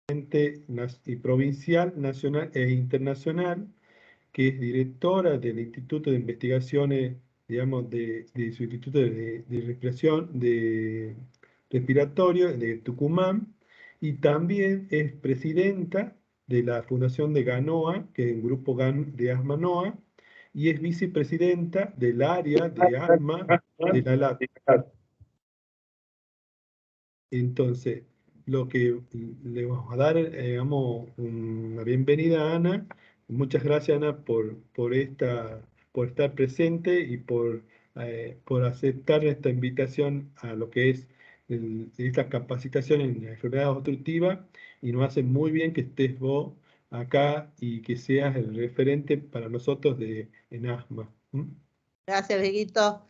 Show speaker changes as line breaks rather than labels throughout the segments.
y provincial, nacional e internacional, que es directora del Instituto de Investigaciones, digamos, de su Instituto de Respiración, de Respiratorio de Tucumán, y también es presidenta de la Fundación de GANOA, que es un grupo de asma NOA, y es vicepresidenta del área de asma de la LAT. Entonces, lo que le vamos a dar, digamos, una bienvenida a Ana. Muchas gracias, Ana, por estar presente y por aceptar esta invitación a lo que es esta capacitación en enfermedades obstructivas. Y nos hace muy bien que estés vos acá y que seas el referente para nosotros en asma.
Gracias, Dieguito.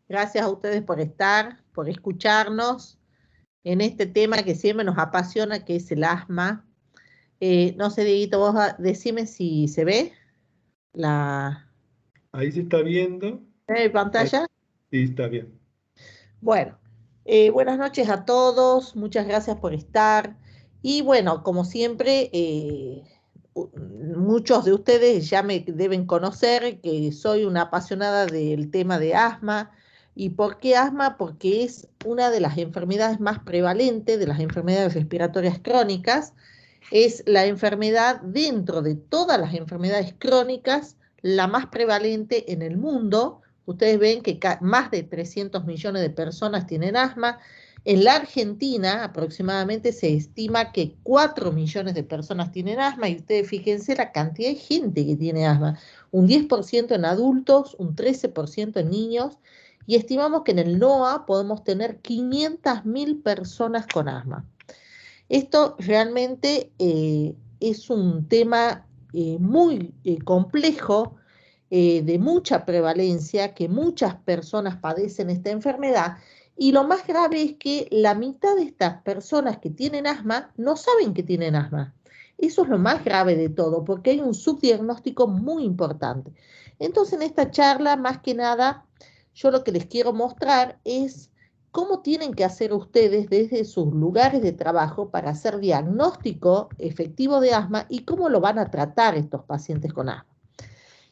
Gracias a ustedes por estar, por escucharnos en este tema que siempre nos apasiona, que es el asma. No sé, Dieguito, vos decime si se ve la
Ahí se está viendo.
pantalla.
Sí, está bien.
Bueno, buenas noches a todos, muchas gracias por estar. Y bueno, como siempre, muchos de ustedes ya me deben conocer que soy una apasionada del tema de asma. ¿Y por qué asma? Porque es una de las enfermedades más prevalentes, de las enfermedades respiratorias crónicas. Es la enfermedad dentro de todas las enfermedades crónicas, la más prevalente en el mundo. Ustedes ven que más de 300 millones de personas tienen asma. En la Argentina aproximadamente se estima que 4 millones de personas tienen asma y ustedes fíjense la cantidad de gente que tiene asma. Un 10% en adultos, un 13% en niños y estimamos que en el NOA podemos tener 500.000 personas con asma. Esto realmente es un tema muy complejo, de mucha prevalencia, que muchas personas padecen esta enfermedad y lo más grave es que la mitad de estas personas que tienen asma no saben que tienen asma. Eso es lo más grave de todo, porque hay un subdiagnóstico muy importante. Entonces, en esta charla, más que nada, yo lo que les quiero mostrar es cómo tienen que hacer ustedes desde sus lugares de trabajo para hacer diagnóstico efectivo de asma y cómo lo van a tratar estos pacientes con asma.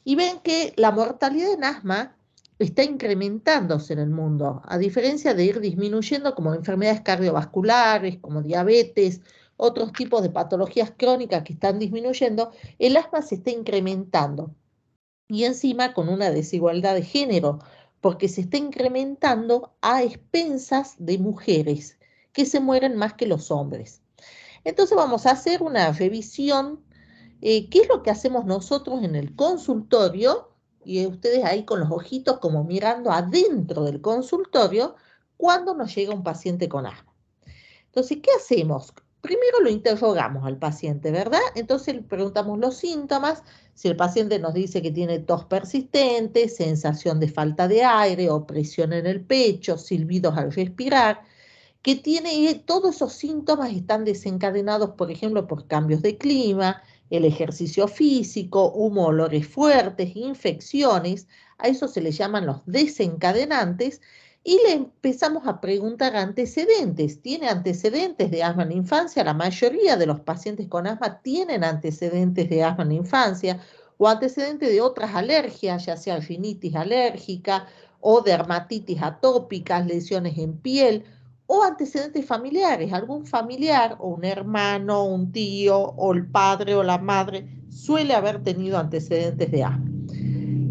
Y ven que la mortalidad en asma está incrementándose en el mundo, a diferencia de ir disminuyendo como enfermedades cardiovasculares, como diabetes, otros tipos de patologías crónicas que están disminuyendo, el asma se está incrementando. Y encima con una desigualdad de género, porque se está incrementando a expensas de mujeres que se mueren más que los hombres. Entonces vamos a hacer una revisión. ¿Qué es lo que hacemos nosotros en el consultorio? Y ustedes ahí con los ojitos como mirando adentro del consultorio cuando nos llega un paciente con asma. Entonces, ¿qué hacemos? Primero lo interrogamos al paciente, ¿verdad? Entonces le preguntamos los síntomas. Si el paciente nos dice que tiene tos persistente, sensación de falta de aire, opresión en el pecho, silbidos al respirar, que tiene todos esos síntomas están desencadenados, por ejemplo, por cambios de clima, el ejercicio físico, olores fuertes, infecciones, a eso se le llaman los desencadenantes, y le empezamos a preguntar antecedentes. ¿Tiene antecedentes de asma en la infancia? La mayoría de los pacientes con asma tienen antecedentes de asma en la infancia o antecedentes de otras alergias, ya sea rinitis alérgica o dermatitis atópicas, lesiones en piel o antecedentes familiares. Algún familiar o un hermano, un tío o el padre o la madre suele haber tenido antecedentes de asma.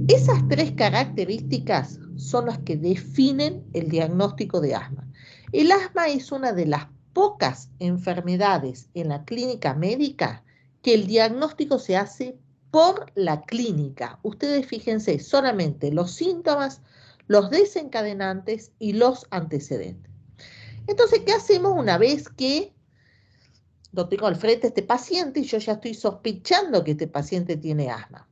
Esas tres características son las que definen el diagnóstico de asma. El asma es una de las pocas enfermedades en la clínica médica que el diagnóstico se hace por la clínica. Ustedes fíjense solamente los síntomas, los desencadenantes y los antecedentes. Entonces, ¿qué hacemos una vez que lo tengo al frente a este paciente y yo ya estoy sospechando que este paciente tiene asma?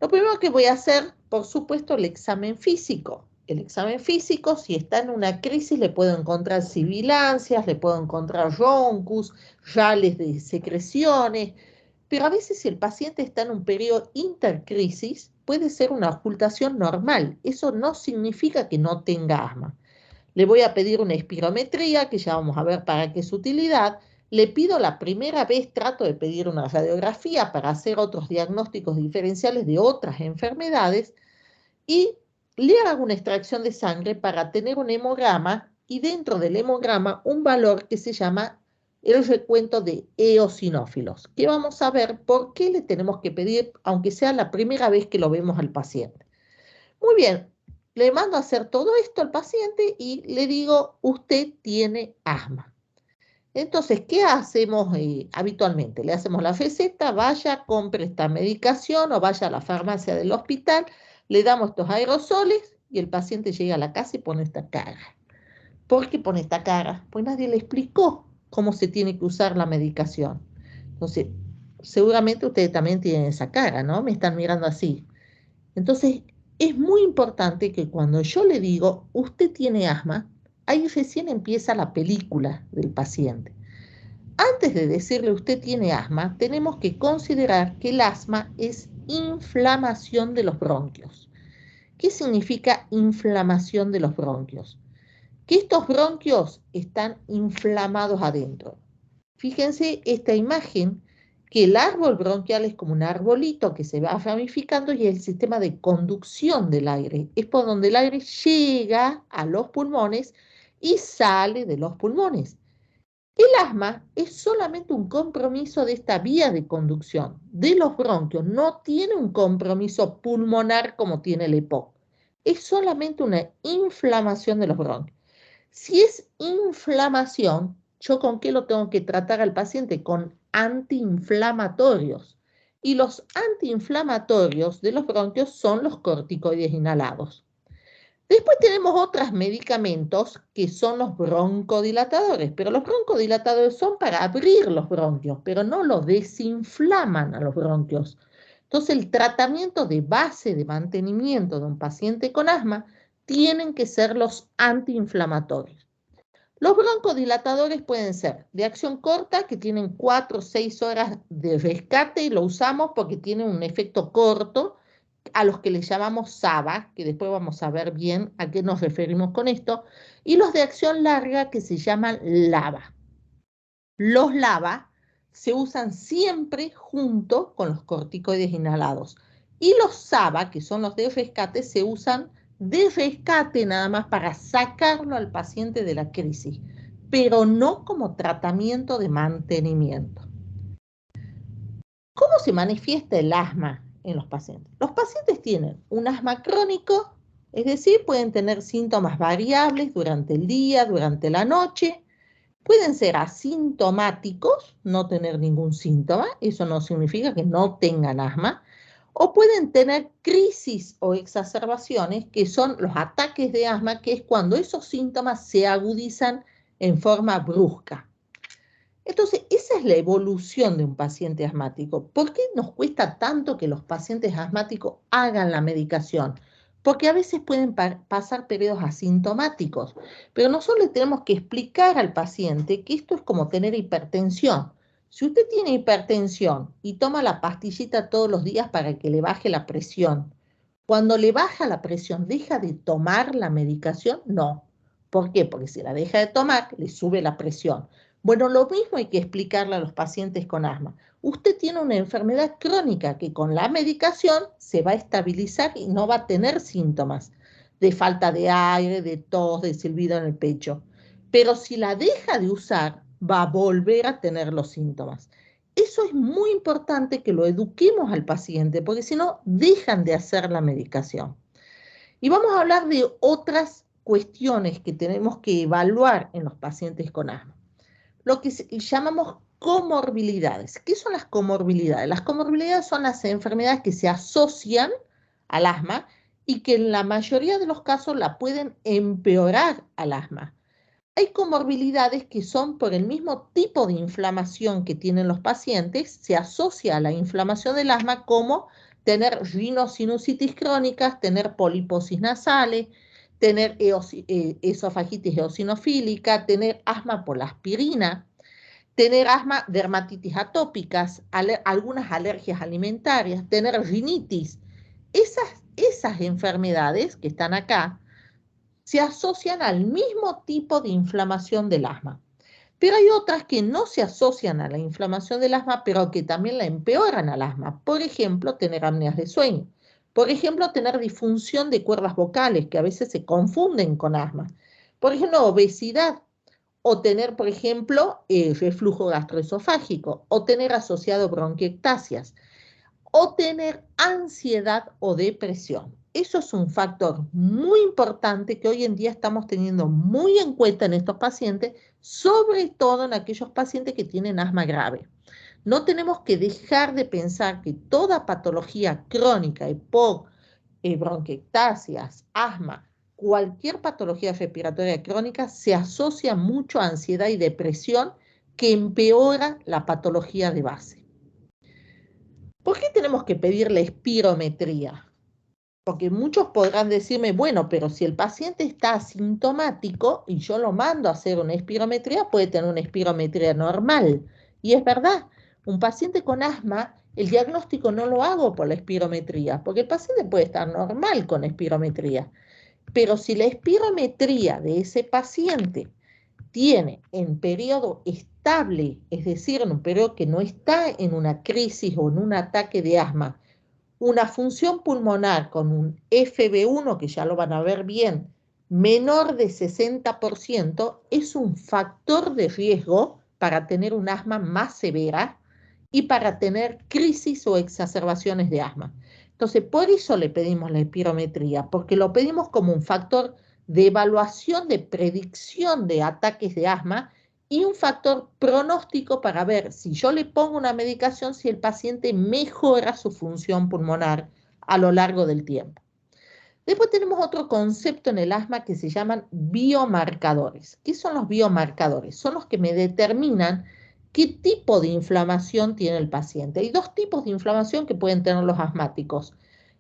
Lo primero que voy a hacer, por supuesto, el examen físico. El examen físico, si está en una crisis, le puedo encontrar sibilancias, le puedo encontrar roncus, rales de secreciones, pero a veces si el paciente está en un periodo intercrisis, puede ser una ocultación normal. Eso no significa que no tenga asma. Le voy a pedir una espirometría, que ya vamos a ver para qué es su utilidad. Le pido la primera vez, trato de pedir una radiografía para hacer otros diagnósticos diferenciales de otras enfermedades y le hago una extracción de sangre para tener un hemograma y dentro del hemograma un valor que se llama el recuento de eosinófilos, que vamos a ver por qué le tenemos que pedir, aunque sea la primera vez que lo vemos al paciente. Muy bien, le mando a hacer todo esto al paciente y le digo, usted tiene asma. Entonces, ¿qué hacemos habitualmente? Le hacemos la receta, vaya, compre esta medicación o vaya a la farmacia del hospital, le damos estos aerosoles y el paciente llega a la casa y pone esta cara. ¿Por qué pone esta cara? Pues nadie le explicó cómo se tiene que usar la medicación. Entonces, seguramente ustedes también tienen esa cara, ¿no? Me están mirando así. Entonces, es muy importante que cuando yo le digo, usted tiene asma, ahí recién empieza la película del paciente. Antes de decirle usted tiene asma, tenemos que considerar que el asma es inflamación de los bronquios. ¿Qué significa inflamación de los bronquios? Que estos bronquios están inflamados adentro. Fíjense esta imagen, que el árbol bronquial es como un arbolito que se va ramificando y es el sistema de conducción del aire. Es por donde el aire llega a los pulmones y sale de los pulmones. El asma es solamente un compromiso de esta vía de conducción de los bronquios, no tiene un compromiso pulmonar como tiene el EPOC. Es solamente una inflamación de los bronquios. Si es inflamación, ¿yo con qué lo tengo que tratar al paciente? Con antiinflamatorios. Y los antiinflamatorios de los bronquios son los corticoides inhalados. Después tenemos otros medicamentos que son los broncodilatadores, pero los broncodilatadores son para abrir los bronquios, pero no los desinflaman a los bronquios. Entonces, el tratamiento de base de mantenimiento de un paciente con asma tienen que ser los antiinflamatorios. Los broncodilatadores pueden ser de acción corta, que tienen 4 o 6 horas de rescate y lo usamos porque tienen un efecto corto, a los que le llamamos SABA, que después vamos a ver bien a qué nos referimos con esto, y los de acción larga que se llaman LABA. Los LABA se usan siempre junto con los corticoides inhalados. Y los SABA, que son los de rescate, se usan de rescate nada más para sacarlo al paciente de la crisis, pero no como tratamiento de mantenimiento. ¿Cómo se manifiesta el asma en los pacientes? Los pacientes tienen un asma crónico, es decir, pueden tener síntomas variables durante el día, durante la noche. Pueden ser asintomáticos, no tener ningún síntoma, eso no significa que no tengan asma, o pueden tener crisis o exacerbaciones, que son los ataques de asma, que es cuando esos síntomas se agudizan en forma brusca. Entonces, esa es la evolución de un paciente asmático. ¿Por qué nos cuesta tanto que los pacientes asmáticos hagan la medicación? Porque a veces pueden pasar periodos asintomáticos, pero nosotros le tenemos que explicar al paciente que esto es como tener hipertensión. Si usted tiene hipertensión y toma la pastillita todos los días para que le baje la presión, cuando le baja la presión, ¿deja de tomar la medicación? No. ¿Por qué? Porque si la deja de tomar, le sube la presión. Bueno, lo mismo hay que explicarle a los pacientes con asma. Usted tiene una enfermedad crónica que con la medicación se va a estabilizar y no va a tener síntomas de falta de aire, de tos, de silbido en el pecho. Pero si la deja de usar, va a volver a tener los síntomas. Eso es muy importante que lo eduquemos al paciente, porque si no, dejan de hacer la medicación. Y vamos a hablar de otras cuestiones que tenemos que evaluar en los pacientes con asma. Lo que llamamos comorbilidades. ¿Qué son las comorbilidades? Las comorbilidades son las enfermedades que se asocian al asma y que en la mayoría de los casos la pueden empeorar al asma. Hay comorbilidades que son por el mismo tipo de inflamación que tienen los pacientes, se asocia a la inflamación del asma como tener rinosinusitis crónicas, tener poliposis nasales, tener esofagitis eosinofílica, tener asma por la aspirina, tener asma, dermatitis atópicas, algunas alergias alimentarias, tener rinitis. Esas enfermedades que están acá se asocian al mismo tipo de inflamación del asma. Pero hay otras que no se asocian a la inflamación del asma, pero que también la empeoran al asma. Por ejemplo, tener apneas de sueño. Por ejemplo, tener disfunción de cuerdas vocales, que a veces se confunden con asma. Por ejemplo, obesidad. O tener, por ejemplo, reflujo gastroesofágico. O tener asociado bronquiectasias. O tener ansiedad o depresión. Eso es un factor muy importante que hoy en día estamos teniendo muy en cuenta en estos pacientes, sobre todo en aquellos pacientes que tienen asma grave. No tenemos que dejar de pensar que toda patología crónica, EPOC, bronquiectasias, asma, cualquier patología respiratoria crónica se asocia mucho a ansiedad y depresión que empeora la patología de base. ¿Por qué tenemos que pedir la espirometría? Porque muchos podrán decirme, bueno, pero si el paciente está asintomático y yo lo mando a hacer una espirometría, puede tener una espirometría normal. Y es verdad, un paciente con asma, el diagnóstico no lo hago por la espirometría, porque el paciente puede estar normal con espirometría. Pero si la espirometría de ese paciente tiene en periodo estable, es decir, en un periodo que no está en una crisis o en un ataque de asma, una función pulmonar con un FB1, que ya lo van a ver bien, menor de 60%, es un factor de riesgo para tener un asma más severa y para tener crisis o exacerbaciones de asma. Entonces, por eso le pedimos la espirometría, porque lo pedimos como un factor de evaluación, de predicción de ataques de asma y un factor pronóstico para ver si yo le pongo una medicación, si el paciente mejora su función pulmonar a lo largo del tiempo. Después tenemos otro concepto en el asma que se llaman biomarcadores. ¿Qué son los biomarcadores? Son los que me determinan qué tipo de inflamación tiene el paciente. Hay dos tipos de inflamación que pueden tener los asmáticos.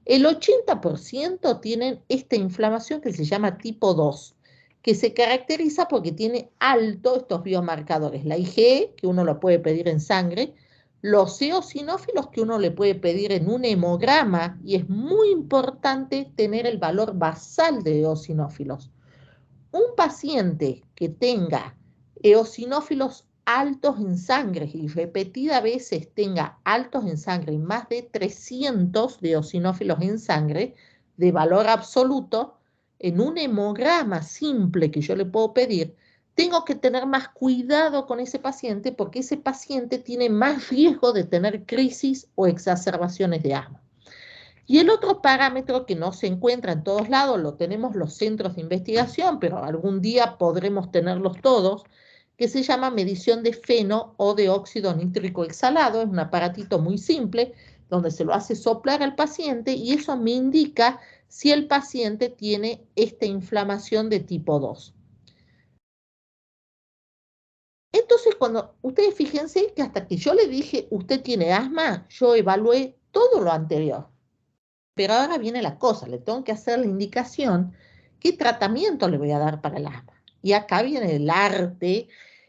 El 80% tienen esta inflamación que se llama tipo 2, que se caracteriza porque tiene alto estos biomarcadores. La IgE, que uno lo puede pedir en sangre, los eosinófilos que uno le puede pedir en un hemograma, y es muy importante tener el valor basal de eosinófilos. Un paciente que tenga eosinófilos altos en sangre y repetidas veces tenga altos en sangre, más de 300 de eosinófilos en sangre, de valor absoluto, en un hemograma simple que yo le puedo pedir, tengo que tener más cuidado con ese paciente porque ese paciente tiene más riesgo de tener crisis o exacerbaciones de asma. Y el otro parámetro que no se encuentra en todos lados, lo tenemos los centros de investigación, pero algún día podremos tenerlos todos, que se llama medición de feno o de óxido nítrico exhalado. Es un aparatito muy simple donde se lo hace soplar al paciente y eso me indica si el paciente tiene esta inflamación de tipo 2. Entonces, cuando ustedes fíjense que hasta que yo le dije, usted tiene asma, yo evalué todo lo anterior. Pero ahora viene la cosa, le tengo que hacer la indicación qué tratamiento le voy a dar para el asma. Y acá viene el arte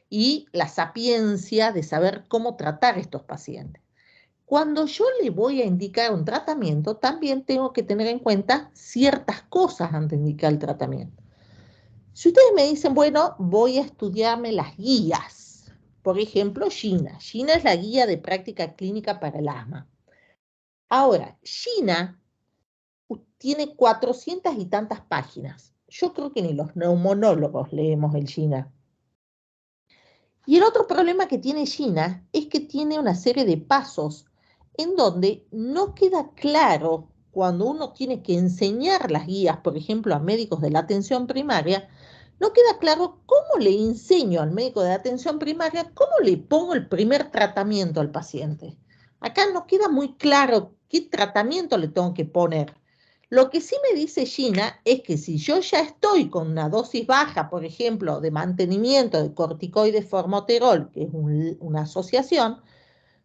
y la sapiencia de saber cómo tratar a estos pacientes. Cuando yo le voy a indicar un tratamiento, también tengo que tener en cuenta ciertas cosas antes de indicar el tratamiento. Si ustedes me dicen, bueno, voy a estudiarme las guías, por ejemplo, GINA. GINA es la guía de práctica clínica para el asma. Ahora, GINA tiene 400 y tantas páginas. Yo creo que ni los neumonólogos leemos el GINA. Y el otro problema que tiene GINA es que tiene una serie de pasos en donde no queda claro cuando uno tiene que enseñar las guías, por ejemplo, a médicos de la atención primaria, no queda claro cómo le enseño al médico de la atención primaria, cómo le pongo el primer tratamiento al paciente. Acá no queda muy claro qué tratamiento le tengo que poner. Lo que sí me dice Gina es que si yo ya estoy con una dosis baja, por ejemplo, de mantenimiento de corticoides formoterol, que es una asociación,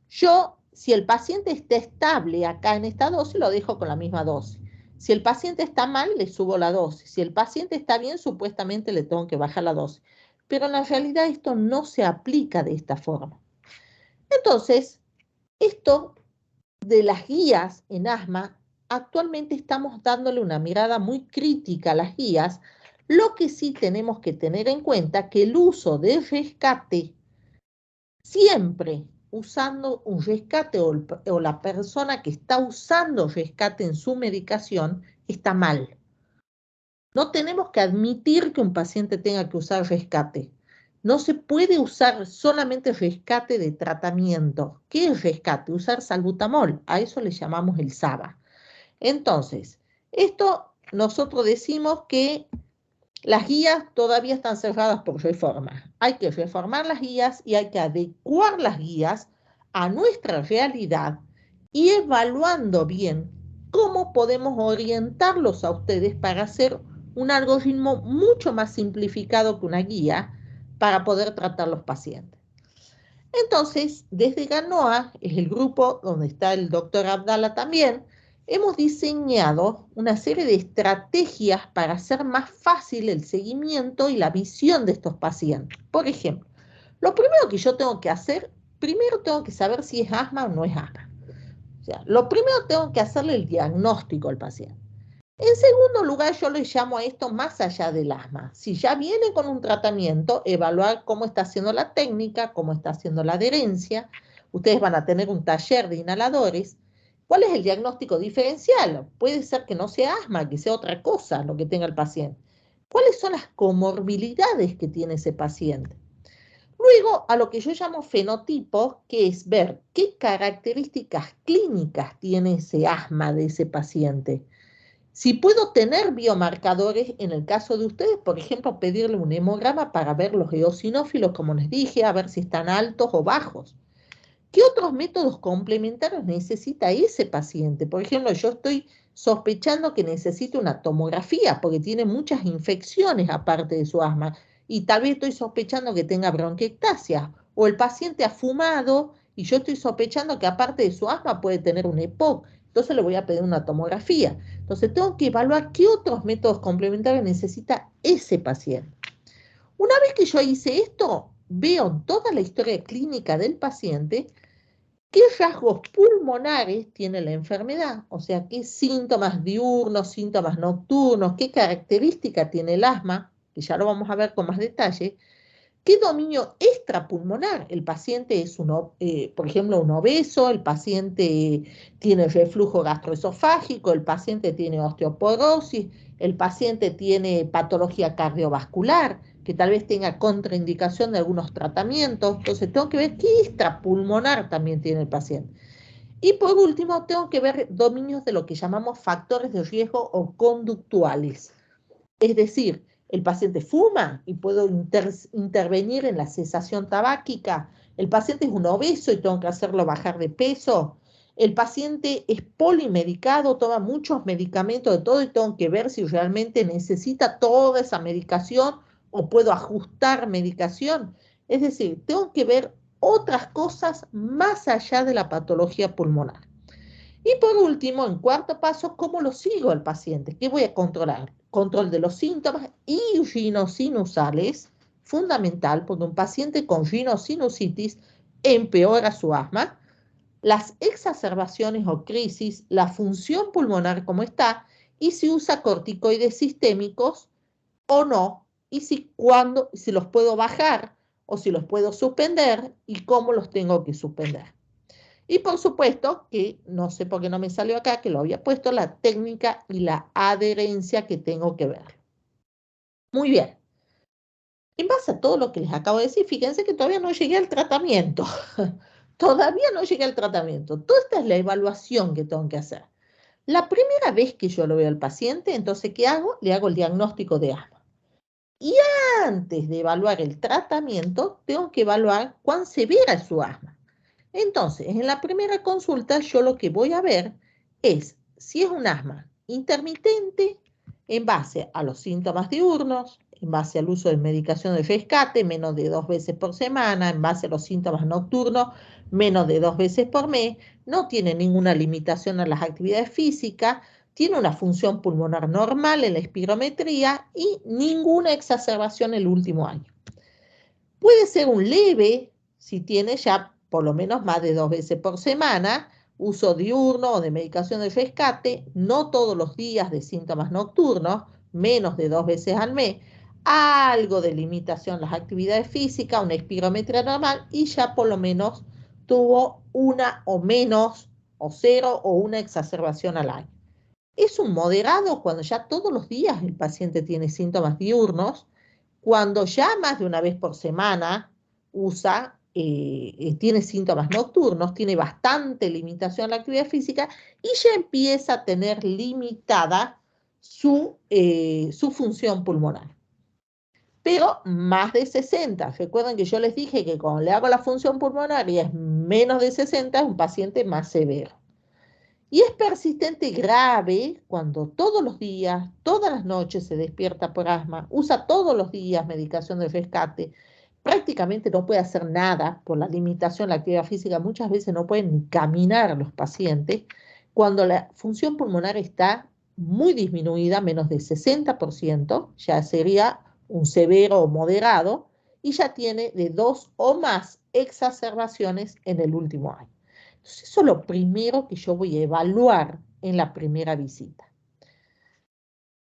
yo, si el paciente está estable acá en esta dosis, lo dejo con la misma dosis. Si el paciente está mal, le subo la dosis. Si el paciente está bien, supuestamente le tengo que bajar la dosis. Pero en la realidad esto no se aplica de esta forma. Entonces, esto de las guías en asma, actualmente estamos dándole una mirada muy crítica a las guías. Lo que sí tenemos que tener en cuenta que el uso de rescate siempre usando un rescate o la persona que está usando rescate en su medicación está mal. No tenemos que admitir que un paciente tenga que usar rescate. No se puede usar solamente rescate de tratamiento. ¿Qué es rescate? Usar salbutamol. A eso le llamamos el SABA. Entonces, esto nosotros decimos que las guías todavía están cerradas por reforma. Hay que reformar las guías y hay que adecuar las guías a nuestra realidad y evaluando bien cómo podemos orientarlos a ustedes para hacer un algoritmo mucho más simplificado que una guía para poder tratar los pacientes. Entonces, desde GANOA, es el grupo donde está el doctor Abdala también, hemos diseñado una serie de estrategias para hacer más fácil el seguimiento y la visión de estos pacientes. Por ejemplo, lo primero que yo tengo que hacer, primero tengo que saber si es asma o no es asma. O sea, lo primero tengo que hacerle el diagnóstico al paciente. En segundo lugar, yo le llamo a esto más allá del asma. Si ya viene con un tratamiento, evaluar cómo está haciendo la técnica, cómo está haciendo la adherencia. Ustedes van a tener un taller de inhaladores. ¿Cuál es el diagnóstico diferencial? Puede ser que no sea asma, que sea otra cosa lo que tenga el paciente. ¿Cuáles son las comorbilidades que tiene ese paciente? Luego, a lo que yo llamo fenotipo, que es ver qué características clínicas tiene ese asma de ese paciente. Si puedo tener biomarcadores, en el caso de ustedes, por ejemplo, pedirle un hemograma para ver los eosinófilos, como les dije, a ver si están altos o bajos. ¿Qué otros métodos complementarios necesita ese paciente? Por ejemplo, yo estoy sospechando que necesita una tomografía porque tiene muchas infecciones aparte de su asma y tal vez estoy sospechando que tenga bronquiectasia o el paciente ha fumado y yo estoy sospechando que aparte de su asma puede tener un EPOC. Entonces le voy a pedir una tomografía. Entonces tengo que evaluar qué otros métodos complementarios necesita ese paciente. Una vez que yo hice esto, veo toda la historia clínica del paciente, qué rasgos pulmonares tiene la enfermedad, o sea, qué síntomas diurnos, síntomas nocturnos, qué característica tiene el asma, que ya lo vamos a ver con más detalle, qué dominio extrapulmonar. El paciente es, por ejemplo, un obeso, el paciente tiene reflujo gastroesofágico, el paciente tiene osteoporosis, el paciente tiene patología cardiovascular, que tal vez tenga contraindicación de algunos tratamientos. Entonces tengo que ver qué extrapulmonar también tiene el paciente. Y por último, tengo que ver dominios de lo que llamamos factores de riesgo o conductuales. Es decir, el paciente fuma y puedo intervenir en la cesación tabáquica. El paciente es un obeso y tengo que hacerlo bajar de peso. El paciente es polimedicado, toma muchos medicamentos de todo y tengo que ver si realmente necesita toda esa medicación o puedo ajustar medicación. Es decir, tengo que ver otras cosas más allá de la patología pulmonar. Y por último, en cuarto paso, ¿cómo lo sigo al paciente? ¿Qué voy a controlar? Control de los síntomas y rinosinusales, fundamental, porque un paciente con rinosinusitis empeora su asma, las exacerbaciones o crisis, la función pulmonar como está, y si usa corticoides sistémicos o no, y si los puedo bajar o si los puedo suspender y cómo los tengo que suspender. Y por supuesto que no sé por qué no me salió acá, que lo había puesto la técnica y la adherencia que tengo que ver. Muy bien. En base a todo lo que les acabo de decir, fíjense que todavía no llegué al tratamiento. Todavía no llegué al tratamiento. Toda esta es la evaluación que tengo que hacer. La primera vez que yo lo veo al paciente, entonces, ¿qué hago? Le hago el diagnóstico de asma. Y antes de evaluar el tratamiento, tengo que evaluar cuán severa es su asma. Entonces, en la primera consulta yo lo que voy a ver es si es un asma intermitente en base a los síntomas diurnos, en base al uso de medicación de rescate, menos de 2 veces por semana, en base a los síntomas nocturnos, menos de 2 veces por mes, no tiene ninguna limitación a las actividades físicas, tiene una función pulmonar normal en la espirometría y ninguna exacerbación el último año. Puede ser un leve si tiene ya por lo menos más de 2 veces por semana, uso diurno o de medicación de rescate, no todos los días de síntomas nocturnos, menos de 2 veces al mes. algo de limitación las actividades físicas, una espirometría normal, y ya por lo menos tuvo una o menos, o cero, o una exacerbación al año. Es un moderado cuando ya todos los días el paciente tiene síntomas diurnos, cuando ya más de una vez por semana tiene síntomas nocturnos, tiene bastante limitación a la actividad física y ya empieza a tener limitada su función pulmonar. Pero más de 60. Recuerden que yo les dije que cuando le hago la función pulmonar y es menos de 60, es un paciente más severo. Y es persistente y grave cuando todos los días, todas las noches se despierta por asma, usa todos los días medicación de rescate, prácticamente no puede hacer nada por la limitación de la actividad física, muchas veces no pueden ni caminar los pacientes, cuando la función pulmonar está muy disminuida, menos de 60%, ya sería un severo o moderado, y ya tiene de 2 o más exacerbaciones en el último año. Entonces, eso es lo primero que yo voy a evaluar en la primera visita.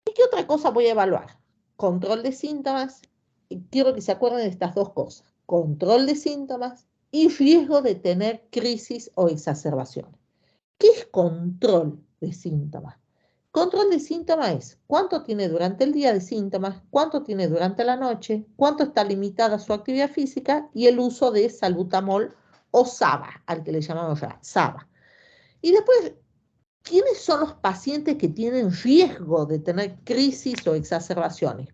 ¿Y qué otra cosa voy a evaluar? Control de síntomas. Y quiero que se acuerden de estas dos cosas. Control de síntomas y riesgo de tener crisis o exacerbaciones. ¿Qué es control de síntomas? Control de síntomas es cuánto tiene durante el día de síntomas, cuánto tiene durante la noche, cuánto está limitada su actividad física y el uso de salbutamol o SABA, al que le llamamos ya SABA. Y después, ¿quiénes son los pacientes que tienen riesgo de tener crisis o exacerbaciones?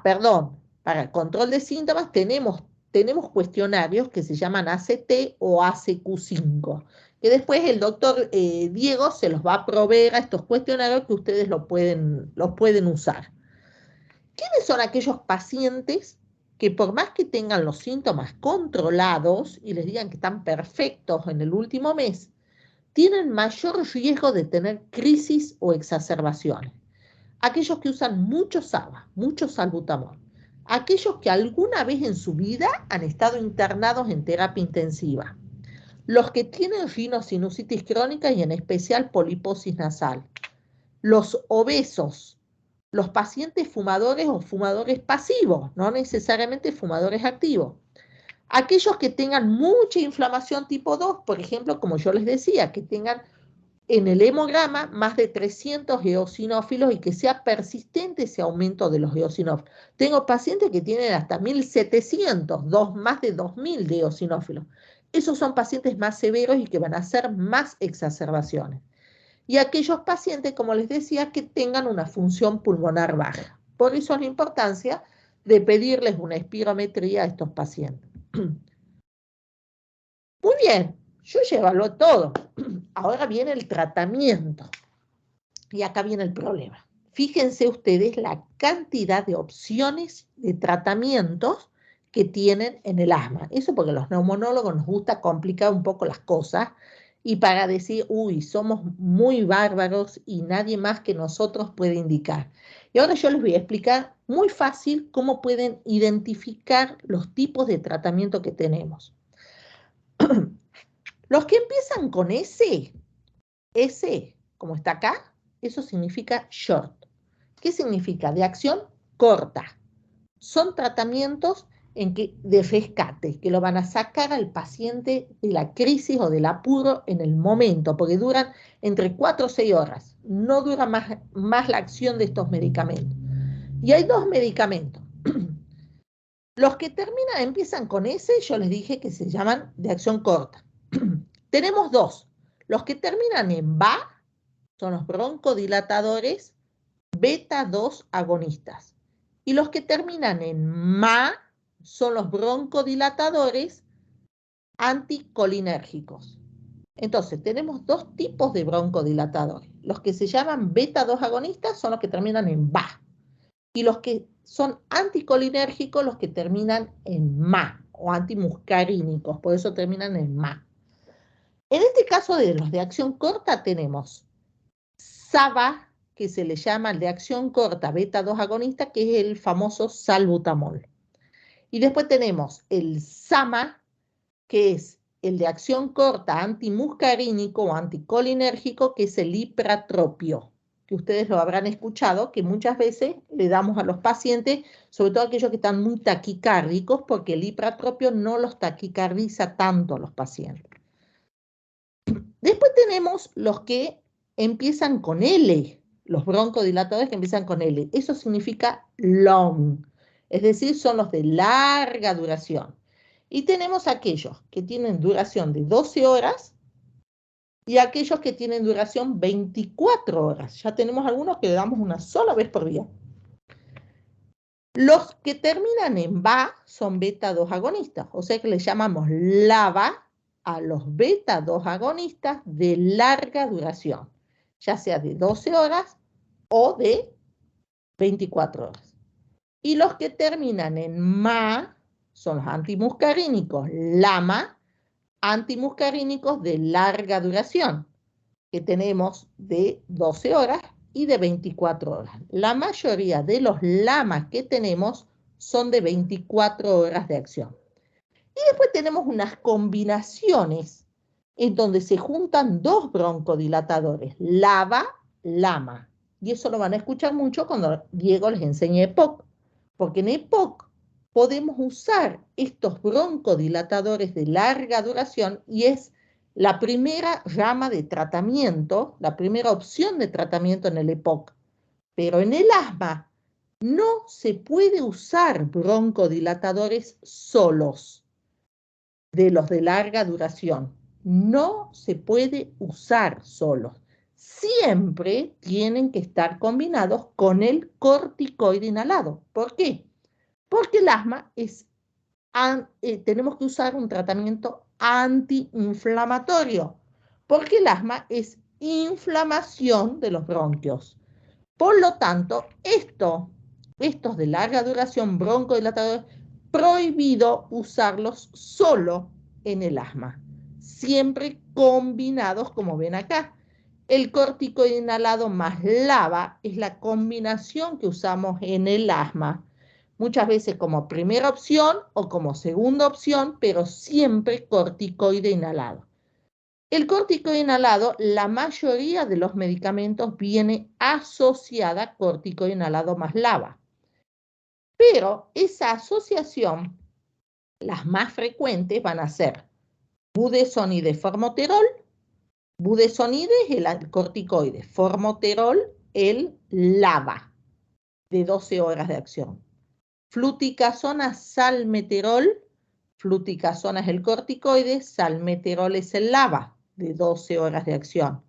Perdón, para el control de síntomas tenemos cuestionarios que se llaman ACT o ACQ5, que después el doctor Diego se los va a proveer a estos cuestionarios que ustedes los pueden usar. ¿Quiénes son aquellos pacientes que por más que tengan los síntomas controlados y les digan que están perfectos en el último mes, tienen mayor riesgo de tener crisis o exacerbaciones? Aquellos que usan mucho SABA, mucho salbutamol, aquellos que alguna vez en su vida han estado internados en terapia intensiva, los que tienen rinosinusitis crónica y en especial poliposis nasal, los obesos, los pacientes fumadores o fumadores pasivos, no necesariamente fumadores activos, aquellos que tengan mucha inflamación tipo 2, por ejemplo, como yo les decía, que tengan en el hemograma más de 300 eosinófilos y que sea persistente ese aumento de los eosinófilos. Tengo pacientes que tienen hasta 1700, más de 2000 de eosinófilos. Esos son pacientes más severos y que van a hacer más exacerbaciones. Y aquellos pacientes, como les decía, que tengan una función pulmonar baja. Por eso es la importancia de pedirles una espirometría a estos pacientes. Muy bien, yo ya evalué todo. Ahora viene el tratamiento. Y acá viene el problema. Fíjense ustedes la cantidad de opciones de tratamientos que tienen en el asma. Eso porque a los neumonólogos nos gusta complicar un poco las cosas y para decir, uy, somos muy bárbaros y nadie más que nosotros puede indicar. Y ahora yo les voy a explicar muy fácil cómo pueden identificar los tipos de tratamiento que tenemos. Los que empiezan con S, como está acá, eso significa short. ¿Qué significa? De acción corta. Son tratamientos de rescate, que lo van a sacar al paciente de la crisis o del apuro en el momento, porque duran entre 4 o 6 horas. No dura más la acción de estos medicamentos. Y hay dos medicamentos. Los que empiezan con S, yo les dije que se llaman de acción corta. Tenemos dos. Los que terminan en BA son los broncodilatadores beta 2 agonistas. Y los que terminan en MA son los broncodilatadores anticolinérgicos. Entonces, tenemos dos tipos de broncodilatadores. Los que se llaman beta 2 agonistas son los que terminan en BA. Y los que son anticolinérgicos, los que terminan en MA o antimuscarínicos, por eso terminan en MA. En este caso de los de acción corta tenemos SABA, que se le llama el de acción corta beta 2 agonista, que es el famoso salbutamol. Y después tenemos el SAMA, que es el de acción corta antimuscarínico o anticolinérgico, que es el ipratropio. que ustedes lo habrán escuchado, que muchas veces le damos a los pacientes, sobre todo aquellos que están muy taquicárdicos, porque el hipratropio no los taquicardiza tanto a los pacientes. Después tenemos los que empiezan con L, los broncodilatadores que empiezan con L. Eso significa long, es decir, son los de larga duración. Y tenemos aquellos que tienen duración de 12 horas y aquellos que tienen duración 24 horas. Ya tenemos algunos que le damos una sola vez por día. Los que terminan en BA son beta-2 agonistas, o sea que le llamamos LABA a los beta-2 agonistas de larga duración, ya sea de 12 horas o de 24 horas. Y los que terminan en MA son los antimuscarínicos, LAMA, antimuscarínicos de larga duración, que tenemos de 12 horas y de 24 horas. La mayoría de los LAMAs que tenemos son de 24 horas de acción. Y después tenemos unas combinaciones en donde se juntan dos broncodilatadores, LABA, LAMA. Y eso lo van a escuchar mucho cuando Diego les enseñe EPOC, porque en EPOC podemos usar estos broncodilatadores de larga duración y es la primera rama de tratamiento, la primera opción de tratamiento en el EPOC. Pero en el asma no se puede usar broncodilatadores solos de los de larga duración. No se puede usar solos. Siempre tienen que estar combinados con el corticoide inhalado. ¿Por qué? Porque el asma es, tenemos que usar un tratamiento antiinflamatorio, porque el asma es inflamación de los bronquios. Por lo tanto, estos de larga duración broncodilatadores, prohibido usarlos solo en el asma, siempre combinados, como ven acá. El corticoide inhalado más LABA es la combinación que usamos en el asma, muchas veces como primera opción o como segunda opción, pero siempre corticoide inhalado. El corticoide inhalado, la mayoría de los medicamentos viene asociada a corticoide inhalado más LABA. Pero esa asociación, las más frecuentes van a ser budesonide formoterol. Budesonide es el corticoide, formoterol el LABA de 12 horas de acción. Fluticasona salmeterol, fluticasona es el corticoide, salmeterol es el LABA de 12 horas de acción.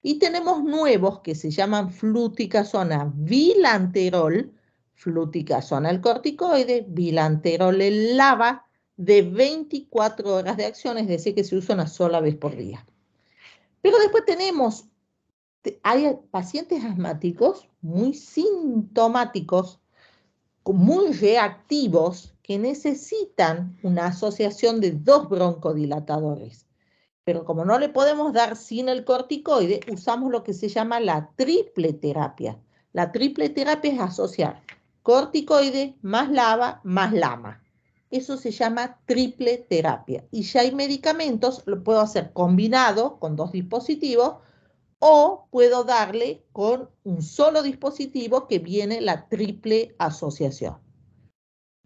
Y tenemos nuevos que se llaman fluticasona bilanterol, fluticasona el corticoide, bilanterol el LABA de 24 horas de acción, es decir, que se usa una sola vez por día. Pero después tenemos, hay pacientes asmáticos muy sintomáticos, muy reactivos, que necesitan una asociación de dos broncodilatadores. Pero como no le podemos dar sin el corticoide, usamos lo que se llama la triple terapia. La triple terapia es asociar corticoide más LABA más LAMA. Eso se llama triple terapia. Y ya hay medicamentos, lo puedo hacer combinado con dos dispositivos o puedo darle con un solo dispositivo que viene la triple asociación.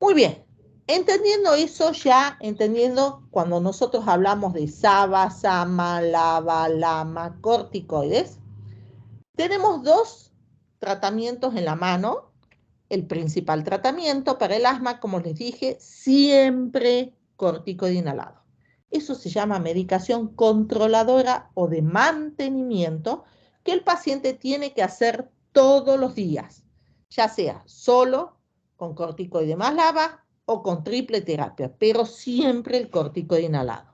Muy bien. Entendiendo eso, ya entendiendo cuando nosotros hablamos de SABA, SAMA, LABA, LAMA, corticoides, tenemos dos tratamientos en la mano. El principal tratamiento para el asma, como les dije, siempre corticoide inhalado. Eso se llama medicación controladora o de mantenimiento que el paciente tiene que hacer todos los días, ya sea solo con corticoide más LABA o con triple terapia, pero siempre el corticoide inhalado.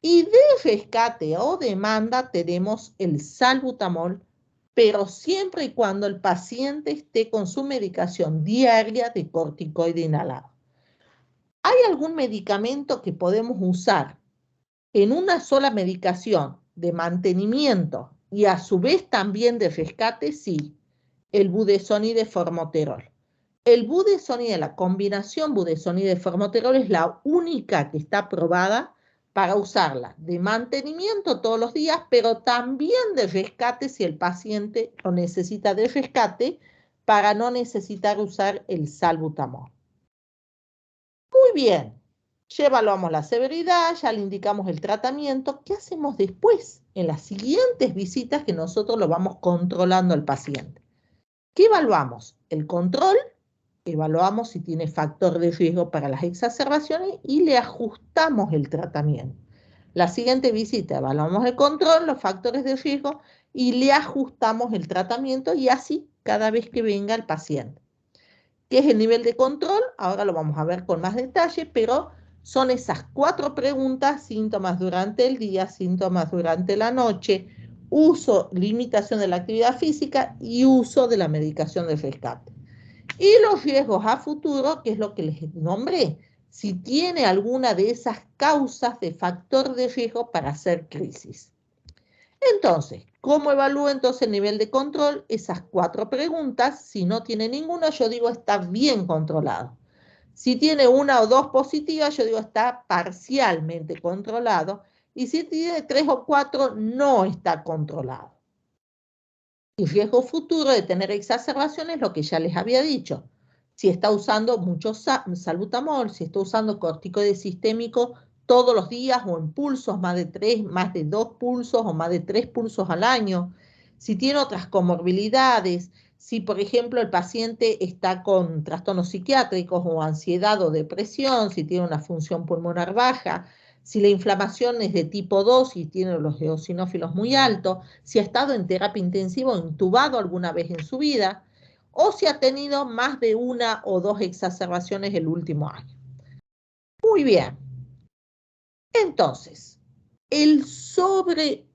Y de rescate o demanda tenemos el salbutamol, pero siempre y cuando el paciente esté con su medicación diaria de corticoide inhalado. ¿Hay algún medicamento que podemos usar en una sola medicación de mantenimiento y a su vez también de rescate? Sí, el budesonide formoterol. El budesonide, la combinación budesonide formoterol es la única que está aprobada para usarla de mantenimiento todos los días, pero también de rescate si el paciente lo necesita de rescate para no necesitar usar el salbutamol. Muy bien, ya evaluamos la severidad, ya le indicamos el tratamiento. ¿Qué hacemos después? En las siguientes visitas que nosotros lo vamos controlando al paciente. ¿Qué evaluamos? El control, evaluamos si tiene factor de riesgo para las exacerbaciones y le ajustamos el tratamiento. La siguiente visita evaluamos el control, los factores de riesgo y le ajustamos el tratamiento y así cada vez que venga el paciente. ¿Qué es el nivel de control? Ahora lo vamos a ver con más detalle, pero son esas 4 preguntas: síntomas durante el día, síntomas durante la noche, uso, limitación de la actividad física y uso de la medicación de rescate. Y los riesgos a futuro, que es lo que les nombré, si tiene alguna de esas causas de factor de riesgo para hacer crisis. Entonces, ¿cómo evalúo entonces el nivel de control? Esas 4 preguntas. Si no tiene ninguna, yo digo está bien controlado. Si tiene 1 o 2 positivas, yo digo está parcialmente controlado. Y si tiene 3 o 4, no está controlado. Y riesgo futuro de tener exacerbaciones, lo que ya les había dicho. Si está usando mucho salbutamol, si está usando corticoide sistémico todos los días o en pulsos, más de 2 pulsos o más de 3 pulsos al año. Si tiene otras comorbilidades, si por ejemplo el paciente está con trastornos psiquiátricos o ansiedad o depresión, si tiene una función pulmonar baja, si la inflamación es de tipo 2 y tiene los eosinófilos muy altos, si ha estado en terapia intensiva o intubado alguna vez en su vida, o si ha tenido más de 1 o 2 exacerbaciones el último año. Muy bien. Entonces, el sobreuso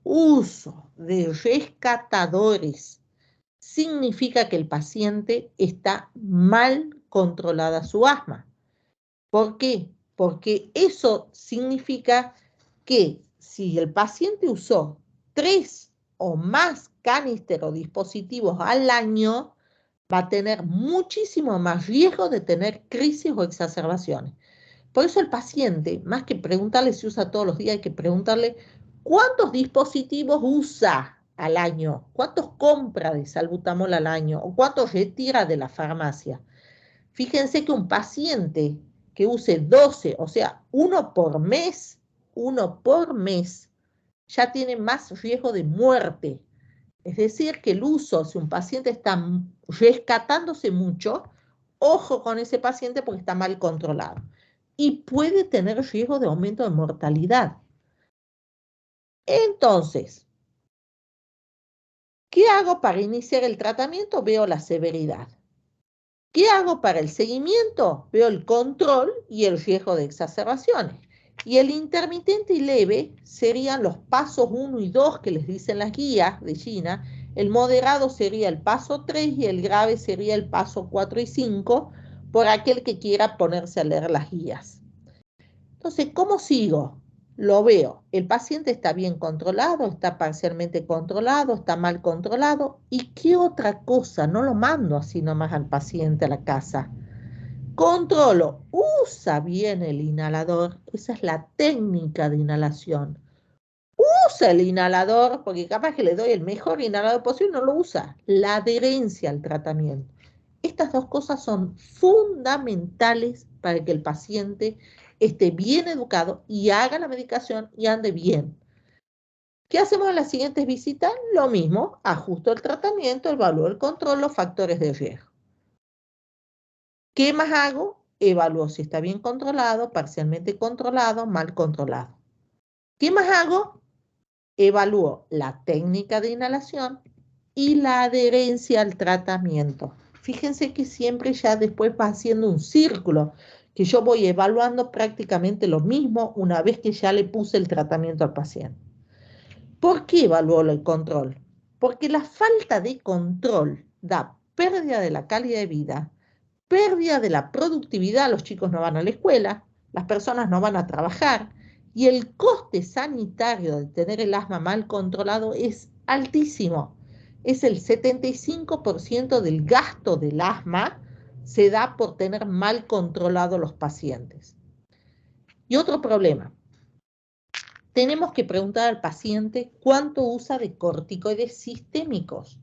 de rescatadores significa que el paciente está mal controlada su asma. ¿Por qué? Porque eso significa que si el paciente usó 3 o más caníster o dispositivos al año, va a tener muchísimo más riesgo de tener crisis o exacerbaciones. Por eso el paciente, más que preguntarle si usa todos los días, hay que preguntarle cuántos dispositivos usa al año, cuántos compra de salbutamol al año o cuántos retira de la farmacia. Fíjense que un paciente que use 12, o sea, uno por mes, ya tiene más riesgo de muerte. Es decir, que el uso, si un paciente está rescatándose mucho, ojo con ese paciente porque está mal controlado. Y puede tener riesgo de aumento de mortalidad. Entonces, ¿qué hago para iniciar el tratamiento? Veo la severidad. ¿Qué hago para el seguimiento? Veo el control y el riesgo de exacerbaciones. Y el intermitente y leve serían los pasos 1 y 2 que les dicen las guías de Gina. El moderado sería el paso 3 y el grave sería el paso 4 y 5 por aquel que quiera ponerse a leer las guías. Entonces, ¿cómo sigo? Lo veo. El paciente está bien controlado, está parcialmente controlado, está mal controlado. ¿Y qué otra cosa? No lo mando así nomás al paciente a la casa. Controlo. Usa bien el inhalador. Esa es la técnica de inhalación. Usa el inhalador, porque capaz que le doy el mejor inhalador posible, no lo usa. La adherencia al tratamiento. Estas 2 cosas son fundamentales para que el paciente esté bien educado y haga la medicación y ande bien. ¿Qué hacemos en las siguientes visitas? Lo mismo, ajusto el tratamiento, evalúo el control, los factores de riesgo. ¿Qué más hago? Evalúo si está bien controlado, parcialmente controlado, mal controlado. ¿Qué más hago? Evalúo la técnica de inhalación y la adherencia al tratamiento. Fíjense que siempre ya después va haciendo un círculo, que yo voy evaluando prácticamente lo mismo una vez que ya le puse el tratamiento al paciente. ¿Por qué evalúo el control? Porque la falta de control da pérdida de la calidad de vida, pérdida de la productividad, los chicos no van a la escuela, las personas no van a trabajar y el coste sanitario de tener el asma mal controlado es altísimo. Es el 75% del gasto del asma se da por tener mal controlado los pacientes. Y otro problema, tenemos que preguntar al paciente cuánto usa de corticoides sistémicos.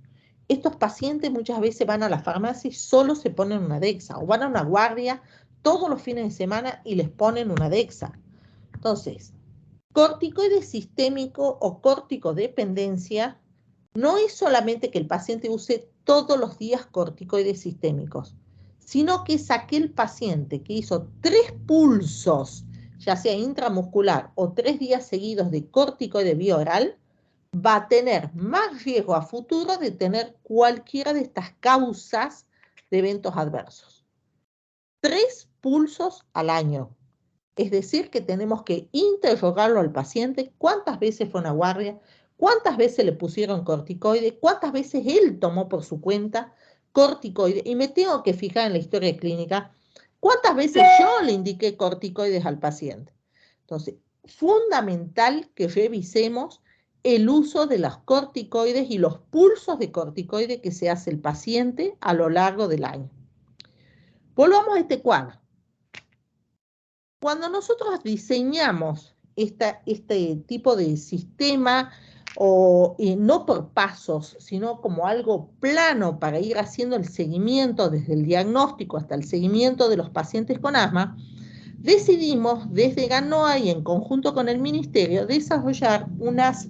Estos pacientes muchas veces van a la farmacia y solo se ponen una Dexa, o van a una guardia todos los fines de semana y les ponen una Dexa. Entonces, corticoide sistémico o corticodependencia no es solamente que el paciente use todos los días corticoides sistémicos, sino que es aquel paciente que hizo 3 pulsos, ya sea intramuscular o 3 días seguidos de corticoide bioral, va a tener más riesgo a futuro de tener cualquiera de estas causas de eventos adversos. 3 pulsos al año. Es decir, que tenemos que interrogarlo al paciente cuántas veces fue a una guardia, cuántas veces le pusieron corticoide, cuántas veces él tomó por su cuenta corticoide. Y me tengo que fijar en la historia clínica cuántas veces yo le indiqué corticoides al paciente. Entonces, fundamental que revisemos el uso de los corticoides y los pulsos de corticoide que se hace el paciente a lo largo del año. Volvamos a este cuadro. Cuando nosotros diseñamos este tipo de sistema, no por pasos, sino como algo plano para ir haciendo el seguimiento desde el diagnóstico hasta el seguimiento de los pacientes con asma, decidimos desde GANOA y en conjunto con el Ministerio desarrollar unas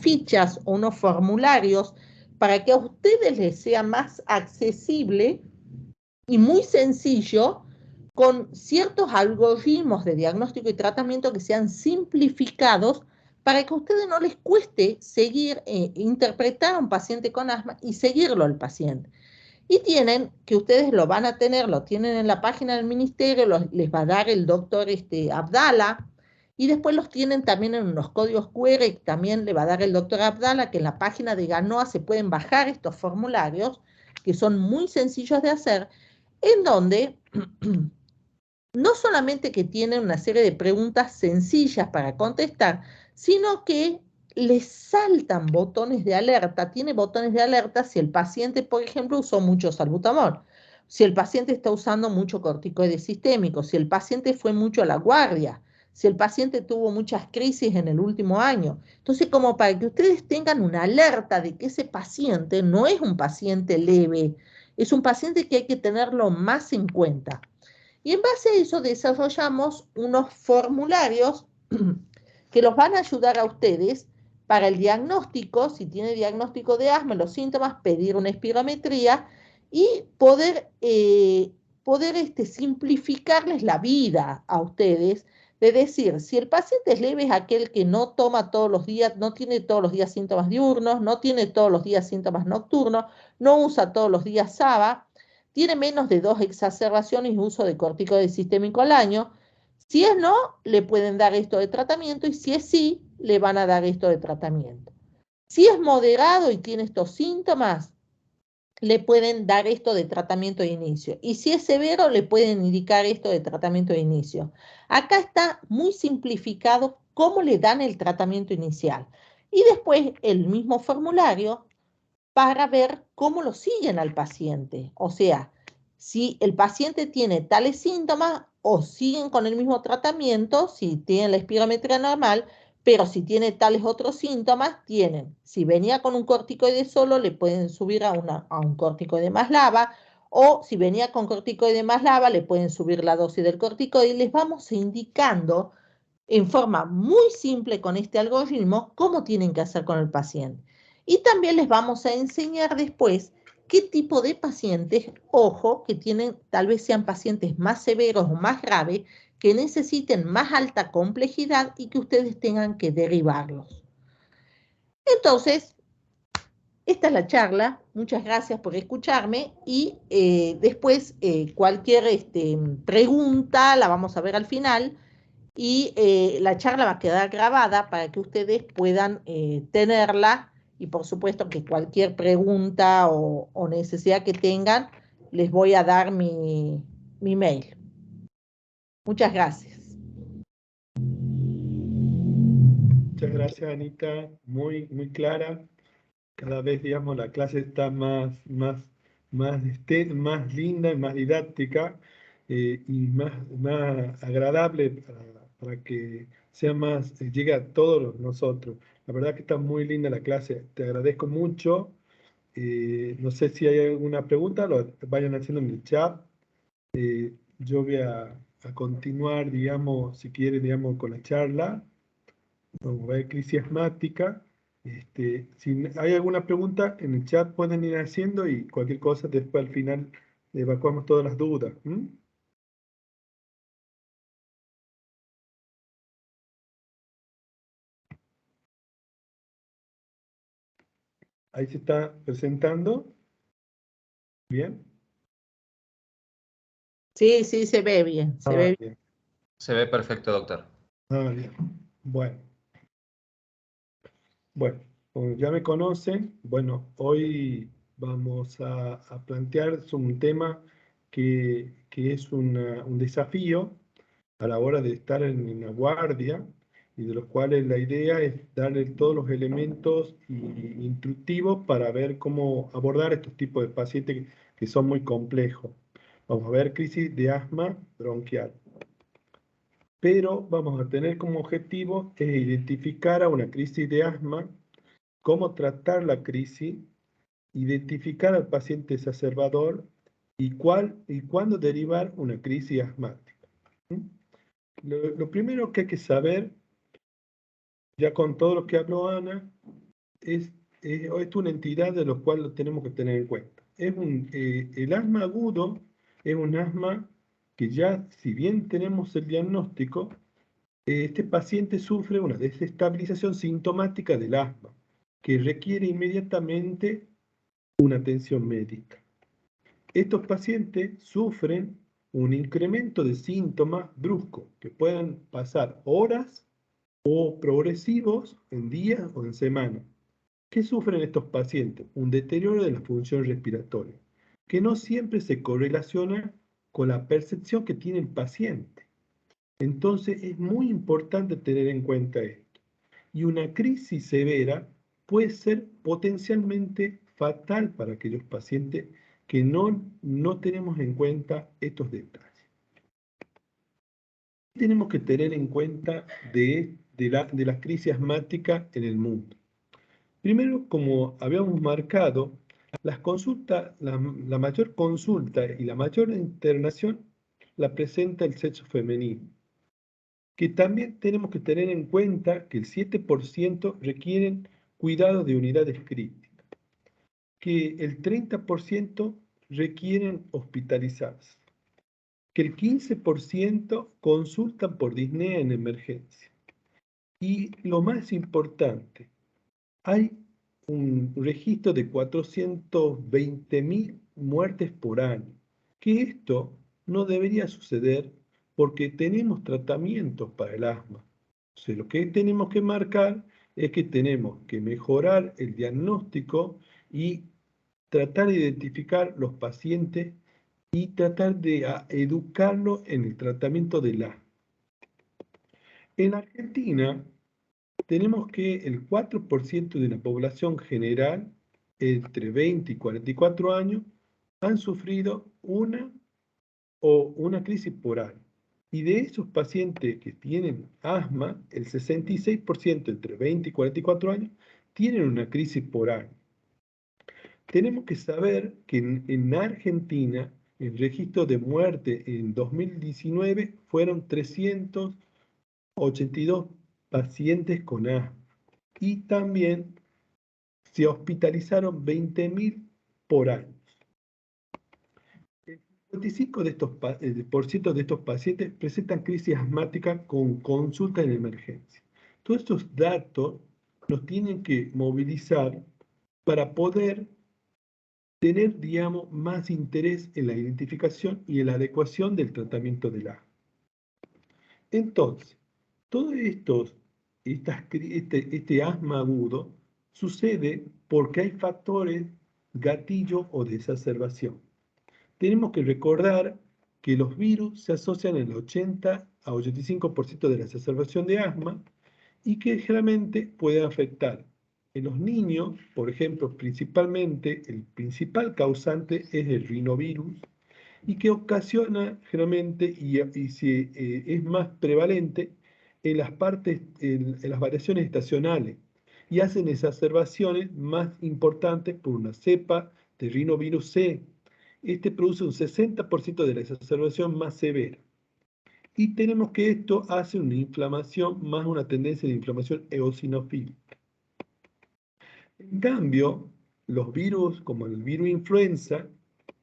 fichas o unos formularios para que a ustedes les sea más accesible y muy sencillo, con ciertos algoritmos de diagnóstico y tratamiento que sean simplificados para que a ustedes no les cueste seguir, interpretar a un paciente con asma y seguirlo al paciente. Y tienen, que ustedes lo van a tener, lo tienen en la página del ministerio, les va a dar el doctor Abdala, y después los tienen también en unos códigos QR que también le va a dar el doctor Abdala, que en la página de GANOA se pueden bajar estos formularios, que son muy sencillos de hacer, en donde no solamente que tienen una serie de preguntas sencillas para contestar, sino que les saltan botones de alerta, tiene botones de alerta si el paciente, por ejemplo, usó mucho salbutamol, si el paciente está usando mucho corticoide sistémico, si el paciente fue mucho a la guardia, si el paciente tuvo muchas crisis en el último año. Entonces, como para que ustedes tengan una alerta de que ese paciente no es un paciente leve, es un paciente que hay que tenerlo más en cuenta. Y en base a eso desarrollamos unos formularios que los van a ayudar a ustedes para el diagnóstico, si tiene diagnóstico de asma, los síntomas, pedir una espirometría y poder simplificarles la vida a ustedes, de decir, si el paciente es leve es aquel que no toma todos los días, no tiene todos los días síntomas diurnos, no tiene todos los días síntomas nocturnos, no usa todos los días SABA, tiene menos de 2 exacerbaciones y uso de corticoide sistémico al año. Si es no, le pueden dar esto de tratamiento, y si es sí, le van a dar esto de tratamiento. Si es moderado y tiene estos síntomas, le pueden dar esto de tratamiento de inicio. Y si es severo, le pueden indicar esto de tratamiento de inicio. Acá está muy simplificado cómo le dan el tratamiento inicial. Y después el mismo formulario para ver cómo lo siguen al paciente. O sea, si el paciente tiene tales síntomas o siguen con el mismo tratamiento, si tienen la espirometría normal, pero si tiene tales otros síntomas, tienen. Si venía con un corticoide solo, le pueden subir a un corticoide más lava, o si venía con corticoide más lava, le pueden subir la dosis del corticoide, y les vamos indicando en forma muy simple con este algoritmo cómo tienen que hacer con el paciente. Y también les vamos a enseñar después qué tipo de pacientes, ojo, que tienen, tal vez sean pacientes más severos o más graves, que necesiten más alta complejidad y que ustedes tengan que derivarlos. Entonces, esta es la charla. Muchas gracias por escucharme y después cualquier pregunta la vamos a ver al final. Y la charla va a quedar grabada para que ustedes puedan tenerla, y por supuesto que cualquier pregunta o necesidad que tengan, les voy a dar mi mail. Muchas gracias.
Muchas gracias, Anita. Muy, muy clara. Cada vez, digamos, la clase está más linda y más didáctica, y más agradable para que sea más, llegue a todos nosotros. La verdad que está muy linda la clase, te agradezco mucho. No sé si hay alguna pregunta, lo vayan haciendo en el chat. Yo voy a continuar, digamos, si quiere, digamos, con la charla. Vamos a ver crisis asmática. Si hay alguna pregunta, en el chat pueden ir haciendo y cualquier cosa, después al final evacuamos todas las dudas. ¿M? Ahí se está presentando. Bien.
Sí, sí, se ve bien, se ve bien.
Bien.
Se ve perfecto, doctor.
Bien. Bueno. Bueno, como ya me conocen, bueno, hoy vamos a plantear un tema que es un desafío a la hora de estar en la guardia y de los cuales la idea es darle todos los elementos instructivos para ver cómo abordar estos tipos de pacientes que son muy complejos. Vamos a ver crisis de asma bronquial. Pero vamos a tener como objetivo identificar a una crisis de asma, cómo tratar la crisis, identificar al paciente exacerbador y cuándo derivar una crisis asmática. ¿Mm? Lo primero que hay que saber, ya con todo lo que habló Ana, es una entidad de la cual lo tenemos que tener en cuenta. El asma agudo es un asma que ya, si bien tenemos el diagnóstico, este paciente sufre una desestabilización sintomática del asma, que requiere inmediatamente una atención médica. Estos pacientes sufren un incremento de síntomas bruscos, que pueden pasar horas o progresivos en días o en semanas. ¿Qué sufren estos pacientes? Un deterioro de la función respiratoria, que no siempre se correlaciona con la percepción que tiene el paciente. Entonces es muy importante tener en cuenta esto. Y una crisis severa puede ser potencialmente fatal para aquellos pacientes que no tenemos en cuenta estos detalles. Tenemos que tener en cuenta de la crisis asmática en el mundo. Primero, como habíamos marcado, las consultas, la mayor consulta y la mayor internación la presenta el sexo femenino, que también tenemos que tener en cuenta que el 7% requieren cuidado de unidades críticas, que el 30% requieren hospitalizarse, que el 15% consultan por disnea en emergencia. Y lo más importante, hay un registro de 420.000 muertes por año, que esto no debería suceder porque tenemos tratamientos para el asma. O sea, lo que tenemos que marcar es que tenemos que mejorar el diagnóstico y tratar de identificar los pacientes y tratar de educarlos en el tratamiento del asma. En Argentina, tenemos que el 4% de la población general, entre 20 y 44 años, han sufrido una crisis por año. Y de esos pacientes que tienen asma, el 66% entre 20 y 44 años tienen una crisis por año. Tenemos que saber que en Argentina el registro de muerte en 2019 fueron 382 pacientes con asma. Y también se hospitalizaron 20.000 por año. El 55% de estos pacientes presentan crisis asmática con consulta en emergencia. Todos estos datos nos tienen que movilizar para poder tener, digamos, más interés en la identificación y en la adecuación del tratamiento del asma. Entonces, todo este asma agudo sucede porque hay factores gatillo o de exacerbación. Tenemos que recordar que los virus se asocian en el 80 a 85% de la exacerbación de asma y que generalmente pueden afectar en los niños, por ejemplo, principalmente el principal causante es el rinovirus y que ocasiona generalmente es más prevalente en las partes, en las variaciones estacionales y hacen exacerbaciones más importantes por una cepa de rinovirus C. Este produce un 60% de la exacerbación más severa. Y tenemos que esto hace una inflamación, más una tendencia de inflamación eosinofílica. En cambio, los virus, como el virus influenza,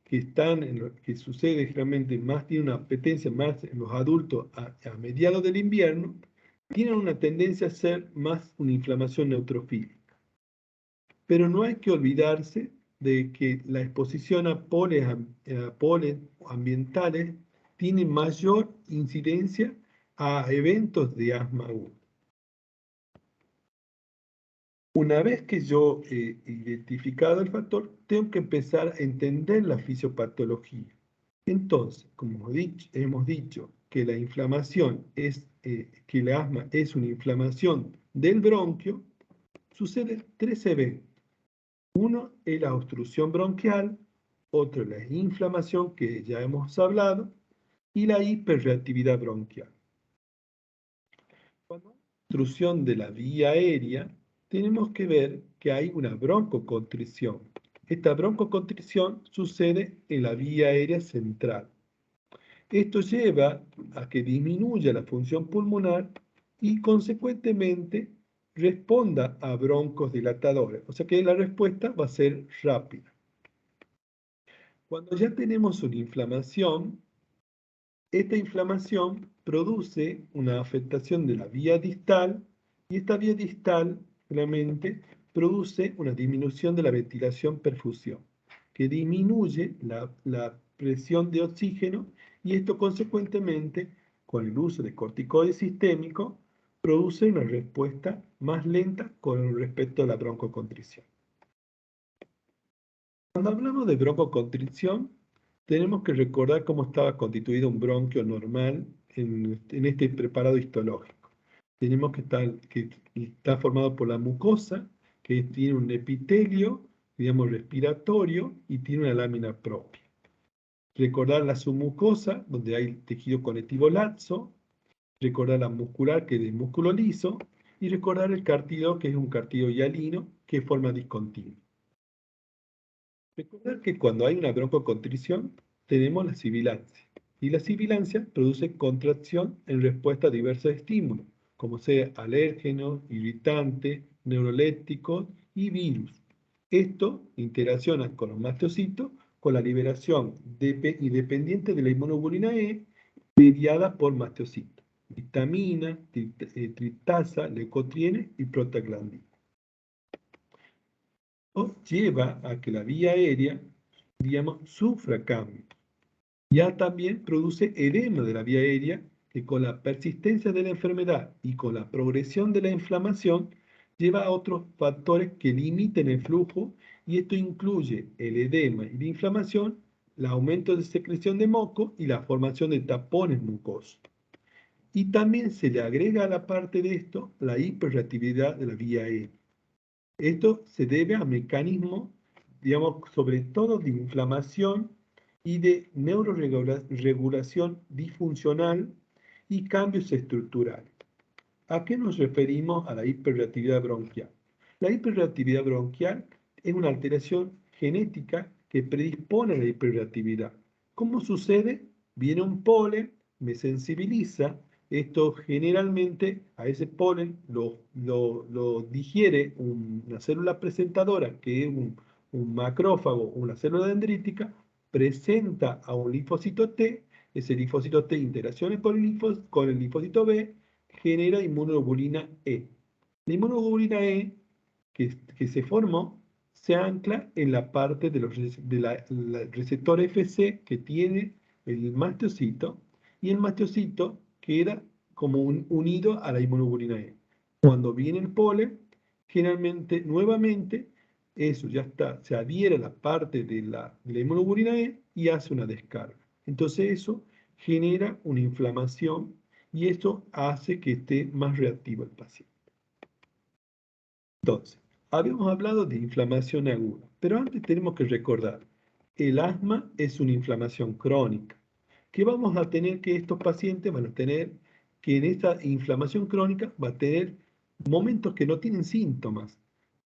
que sucede generalmente más, tiene una apetencia más en los adultos a mediados del invierno, tienen una tendencia a ser más una inflamación neutrofílica. Pero no hay que olvidarse de que la exposición a polen ambientales tiene mayor incidencia a eventos de asma agudo. Una vez que yo he identificado el factor, tengo que empezar a entender la fisiopatología. Entonces, como hemos dicho que la inflamación que el asma es una inflamación del bronquio, suceden tres eventos. Uno es la obstrucción bronquial, otro es la inflamación que ya hemos hablado, y la hiperreactividad bronquial. Cuando hay obstrucción de la vía aérea, tenemos que ver que hay una broncoconstricción. Esta broncoconstricción sucede en la vía aérea central. Esto lleva a que disminuya la función pulmonar y consecuentemente responda a broncos dilatadores. O sea que la respuesta va a ser rápida. Cuando ya tenemos una inflamación, esta inflamación produce una afectación de la vía distal y esta vía distal realmente produce una disminución de la ventilación-perfusión, que disminuye la presión de oxígeno y esto consecuentemente, con el uso de corticoides sistémicos, produce una respuesta más lenta con respecto a la broncoconstricción. Cuando hablamos de broncoconstricción, tenemos que recordar cómo estaba constituido un bronquio normal en este preparado histológico. Tenemos que está formado por la mucosa, que tiene un epitelio, digamos, respiratorio, y tiene una lámina propia. Recordar la submucosa, donde hay tejido conectivo laxo, recordar la muscular, que es de músculo liso, y recordar el cartílago, que es un cartílago hialino, que forma discontinua. Recordar que cuando hay una broncoconstricción tenemos la sibilancia y la sibilancia produce contracción en respuesta a diversos estímulos, como sea alérgenos, irritantes, neurolépticos y virus. Esto interacciona con los mastocitos con la liberación independiente de la inmunoglobulina E mediada por mastocitos, vitamina, tritasa, leucotrienes y prostaglandina. Lleva a que la vía aérea, digamos, sufra cambios. Ya también produce edema de la vía aérea que con la persistencia de la enfermedad y con la progresión de la inflamación lleva a otros factores que limiten el flujo y esto incluye el edema y la inflamación, el aumento de secreción de moco y la formación de tapones mucosos. Y también se le agrega a la parte de esto la hiperreactividad de la vía aérea. Esto se debe a mecanismos, digamos, sobre todo de inflamación y de neuroregulación disfuncional y cambios estructurales. ¿A qué nos referimos a la hiperreactividad bronquial? La hiperreactividad bronquial es una alteración genética que predispone a la hiperreactividad. ¿Cómo sucede? Viene un polen, me sensibiliza, esto generalmente a ese polen lo digiere una célula presentadora, que es un macrófago, una célula dendrítica, presenta a un linfocito T, ese linfocito T interacciona con el linfocito B, genera inmunoglobulina E. La inmunoglobulina E que se formó se ancla en la parte del receptor FC que tiene el mastocito y el mastocito queda como unido a la inmunoglobulina E. Cuando viene el polen, generalmente, nuevamente, eso ya está, se adhiere a la parte de la inmunoglobulina E y hace una descarga. Entonces eso genera una inflamación y esto hace que esté más reactivo el paciente. Entonces, habíamos hablado de inflamación aguda, pero antes tenemos que recordar, el asma es una inflamación crónica, que vamos a tener que estos pacientes van a tener que en esta inflamación crónica va a tener momentos que no tienen síntomas,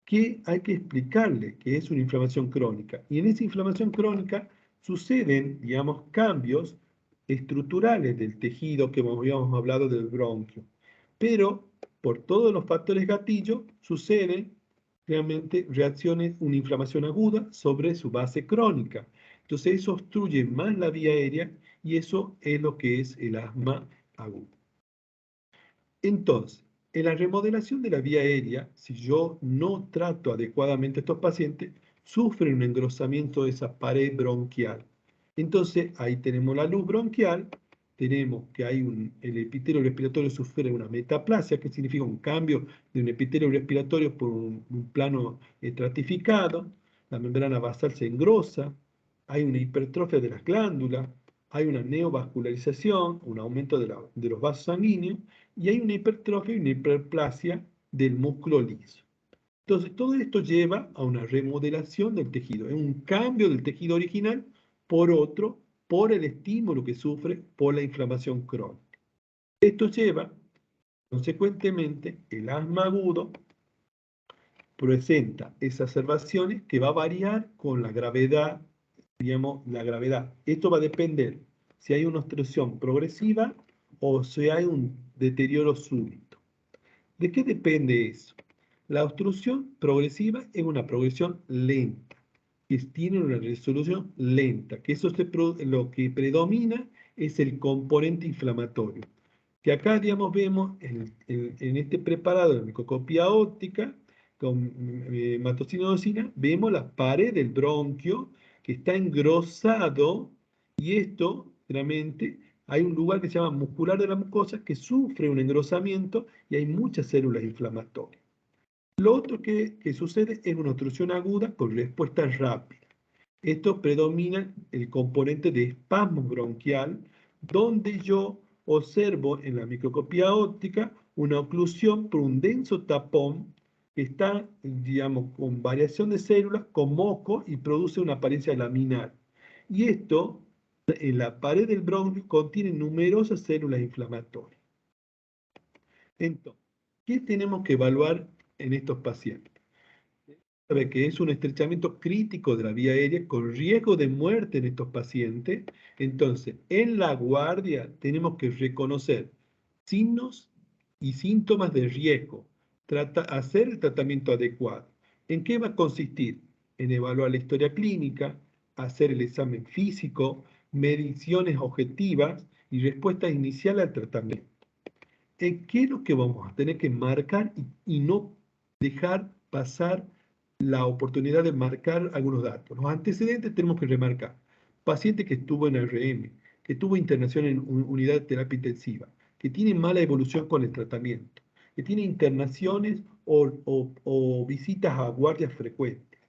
que hay que explicarle que es una inflamación crónica. Y en esa inflamación crónica suceden, digamos, cambios estructurales del tejido que habíamos hablado del bronquio. Pero por todos los factores gatillo suceden realmente reacciones, una inflamación aguda sobre su base crónica. Entonces eso obstruye más la vía aérea y eso es lo que es el asma agudo. Entonces, en la remodelación de la vía aérea, si yo no trato adecuadamente a estos pacientes, sufren un engrosamiento de esa pared bronquial. Entonces, ahí tenemos la luz bronquial, tenemos que el epitelio respiratorio sufre una metaplasia, que significa un cambio de un epitelio respiratorio por un plano estratificado, la membrana basal se engrosa, hay una hipertrofia de las glándulas, hay una neovascularización, un aumento de los vasos sanguíneos, y hay una hipertrofia y una hiperplasia del músculo liso. Entonces, todo esto lleva a una remodelación del tejido, es un cambio del tejido original por otro, por el estímulo que sufre por la inflamación crónica. Esto lleva, consecuentemente, el asma agudo presenta exacerbaciones que va a variar con la gravedad, digamos, la gravedad. Esto va a depender si hay una obstrucción progresiva o si hay un deterioro súbito. ¿De qué depende eso? La obstrucción progresiva es una progresión lenta, que tiene una resolución lenta, que lo que predomina es el componente inflamatorio. Que acá, digamos, vemos en este preparado de microscopía óptica, con hematocinodosina, vemos la pared del bronquio que está engrosado, y esto, realmente, hay un lugar que se llama muscular de la mucosa que sufre un engrosamiento y hay muchas células inflamatorias. Lo otro que sucede es una obstrucción aguda con respuesta rápida. Esto predomina el componente de espasmo bronquial, donde yo observo en la microscopía óptica una oclusión por un denso tapón que está, digamos, con variación de células, con moco y produce una apariencia laminar. Y esto, en la pared del bronquio, contiene numerosas células inflamatorias. Entonces, ¿qué tenemos que evaluar en estos pacientes? Sabe que es un estrechamiento crítico de la vía aérea con riesgo de muerte en estos pacientes. Entonces, en la guardia tenemos que reconocer signos y síntomas de riesgo, hacer el tratamiento adecuado. ¿En qué va a consistir? En evaluar la historia clínica, hacer el examen físico, mediciones objetivas y respuesta inicial al tratamiento. ¿Qué es lo que vamos a tener que marcar y no dejar pasar la oportunidad de marcar algunos datos? Los antecedentes tenemos que remarcar. Paciente que estuvo en RM, que tuvo internación en unidad de terapia intensiva, que tiene mala evolución con el tratamiento, que tiene internaciones o visitas a guardias frecuentes,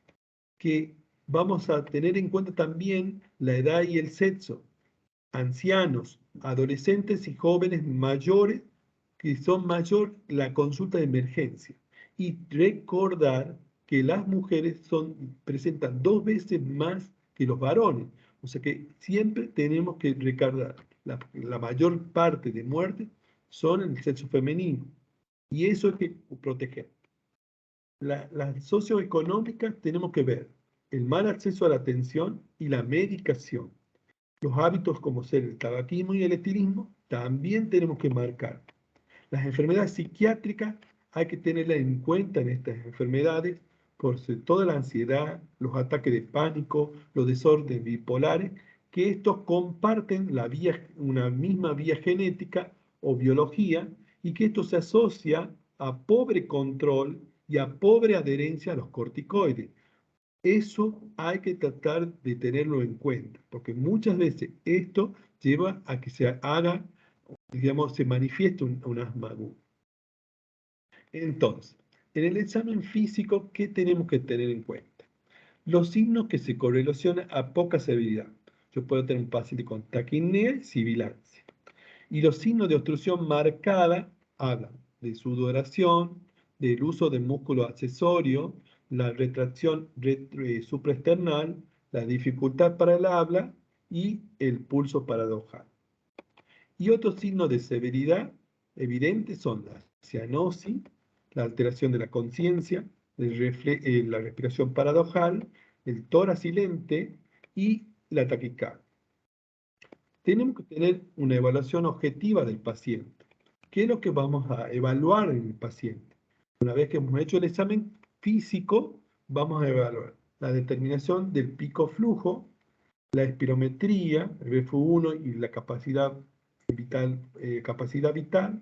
que vamos a tener en cuenta también la edad y el sexo, ancianos, adolescentes y jóvenes mayores que son mayor la consulta de emergencia. Y recordar que las mujeres presentan 2 veces más que los varones. O sea que siempre tenemos que recordar, la mayor parte de muertes son en el sexo femenino. Y eso hay que proteger. Las socioeconómicas tenemos que ver el mal acceso a la atención y la medicación. Los hábitos como ser el tabaquismo y el etilismo también tenemos que marcar. Las enfermedades psiquiátricas hay que tenerlas en cuenta en estas enfermedades por toda la ansiedad, los ataques de pánico, los desórdenes bipolares, que estos comparten una misma vía genética o biología, y que esto se asocia a pobre control y a pobre adherencia a los corticoides. Eso hay que tratar de tenerlo en cuenta, porque muchas veces esto lleva a que se haga, digamos, se manifieste un asma agudo. Entonces, en el examen físico, ¿qué tenemos que tener en cuenta? Los signos que se correlacionan a poca severidad. Yo puedo tener un paciente con taquipnea y sibilancia. Y los signos de obstrucción marcada hablan de sudoración, del uso de músculo accesorio, la retracción supraesternal, la dificultad para el habla y el pulso paradojal. Y otros signos de severidad evidentes son la cianosis, la alteración de la conciencia, la respiración paradojal, el tórax silente y la taquicardia. Tenemos que tener una evaluación objetiva del paciente. ¿Qué es lo que vamos a evaluar en el paciente? Una vez que hemos hecho el examen físico, vamos a evaluar la determinación del pico flujo, la espirometría, el BF1 y la capacidad vital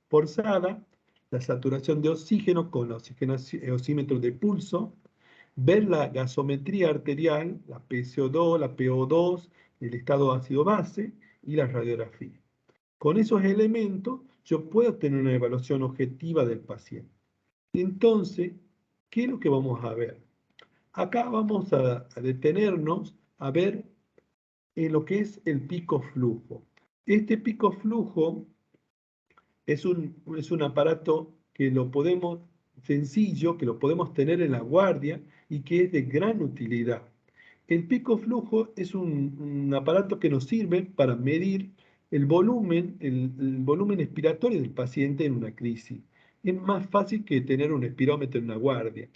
forzada, la saturación de oxígeno con oxímetro de pulso, ver la gasometría arterial, la PCO2, la PO2, el estado ácido-base y la radiografía. Con esos elementos yo puedo tener una evaluación objetiva del paciente. Entonces, ¿qué es lo que vamos a ver? Acá vamos a detenernos a ver lo que es el pico flujo. Este pico flujo es un aparato que lo podemos, sencillo, que lo podemos tener en la guardia y que es de gran utilidad. El pico flujo es un aparato que nos sirve para medir el volumen expiratorio del paciente en una crisis. Es más fácil que tener un espirómetro en una guardia.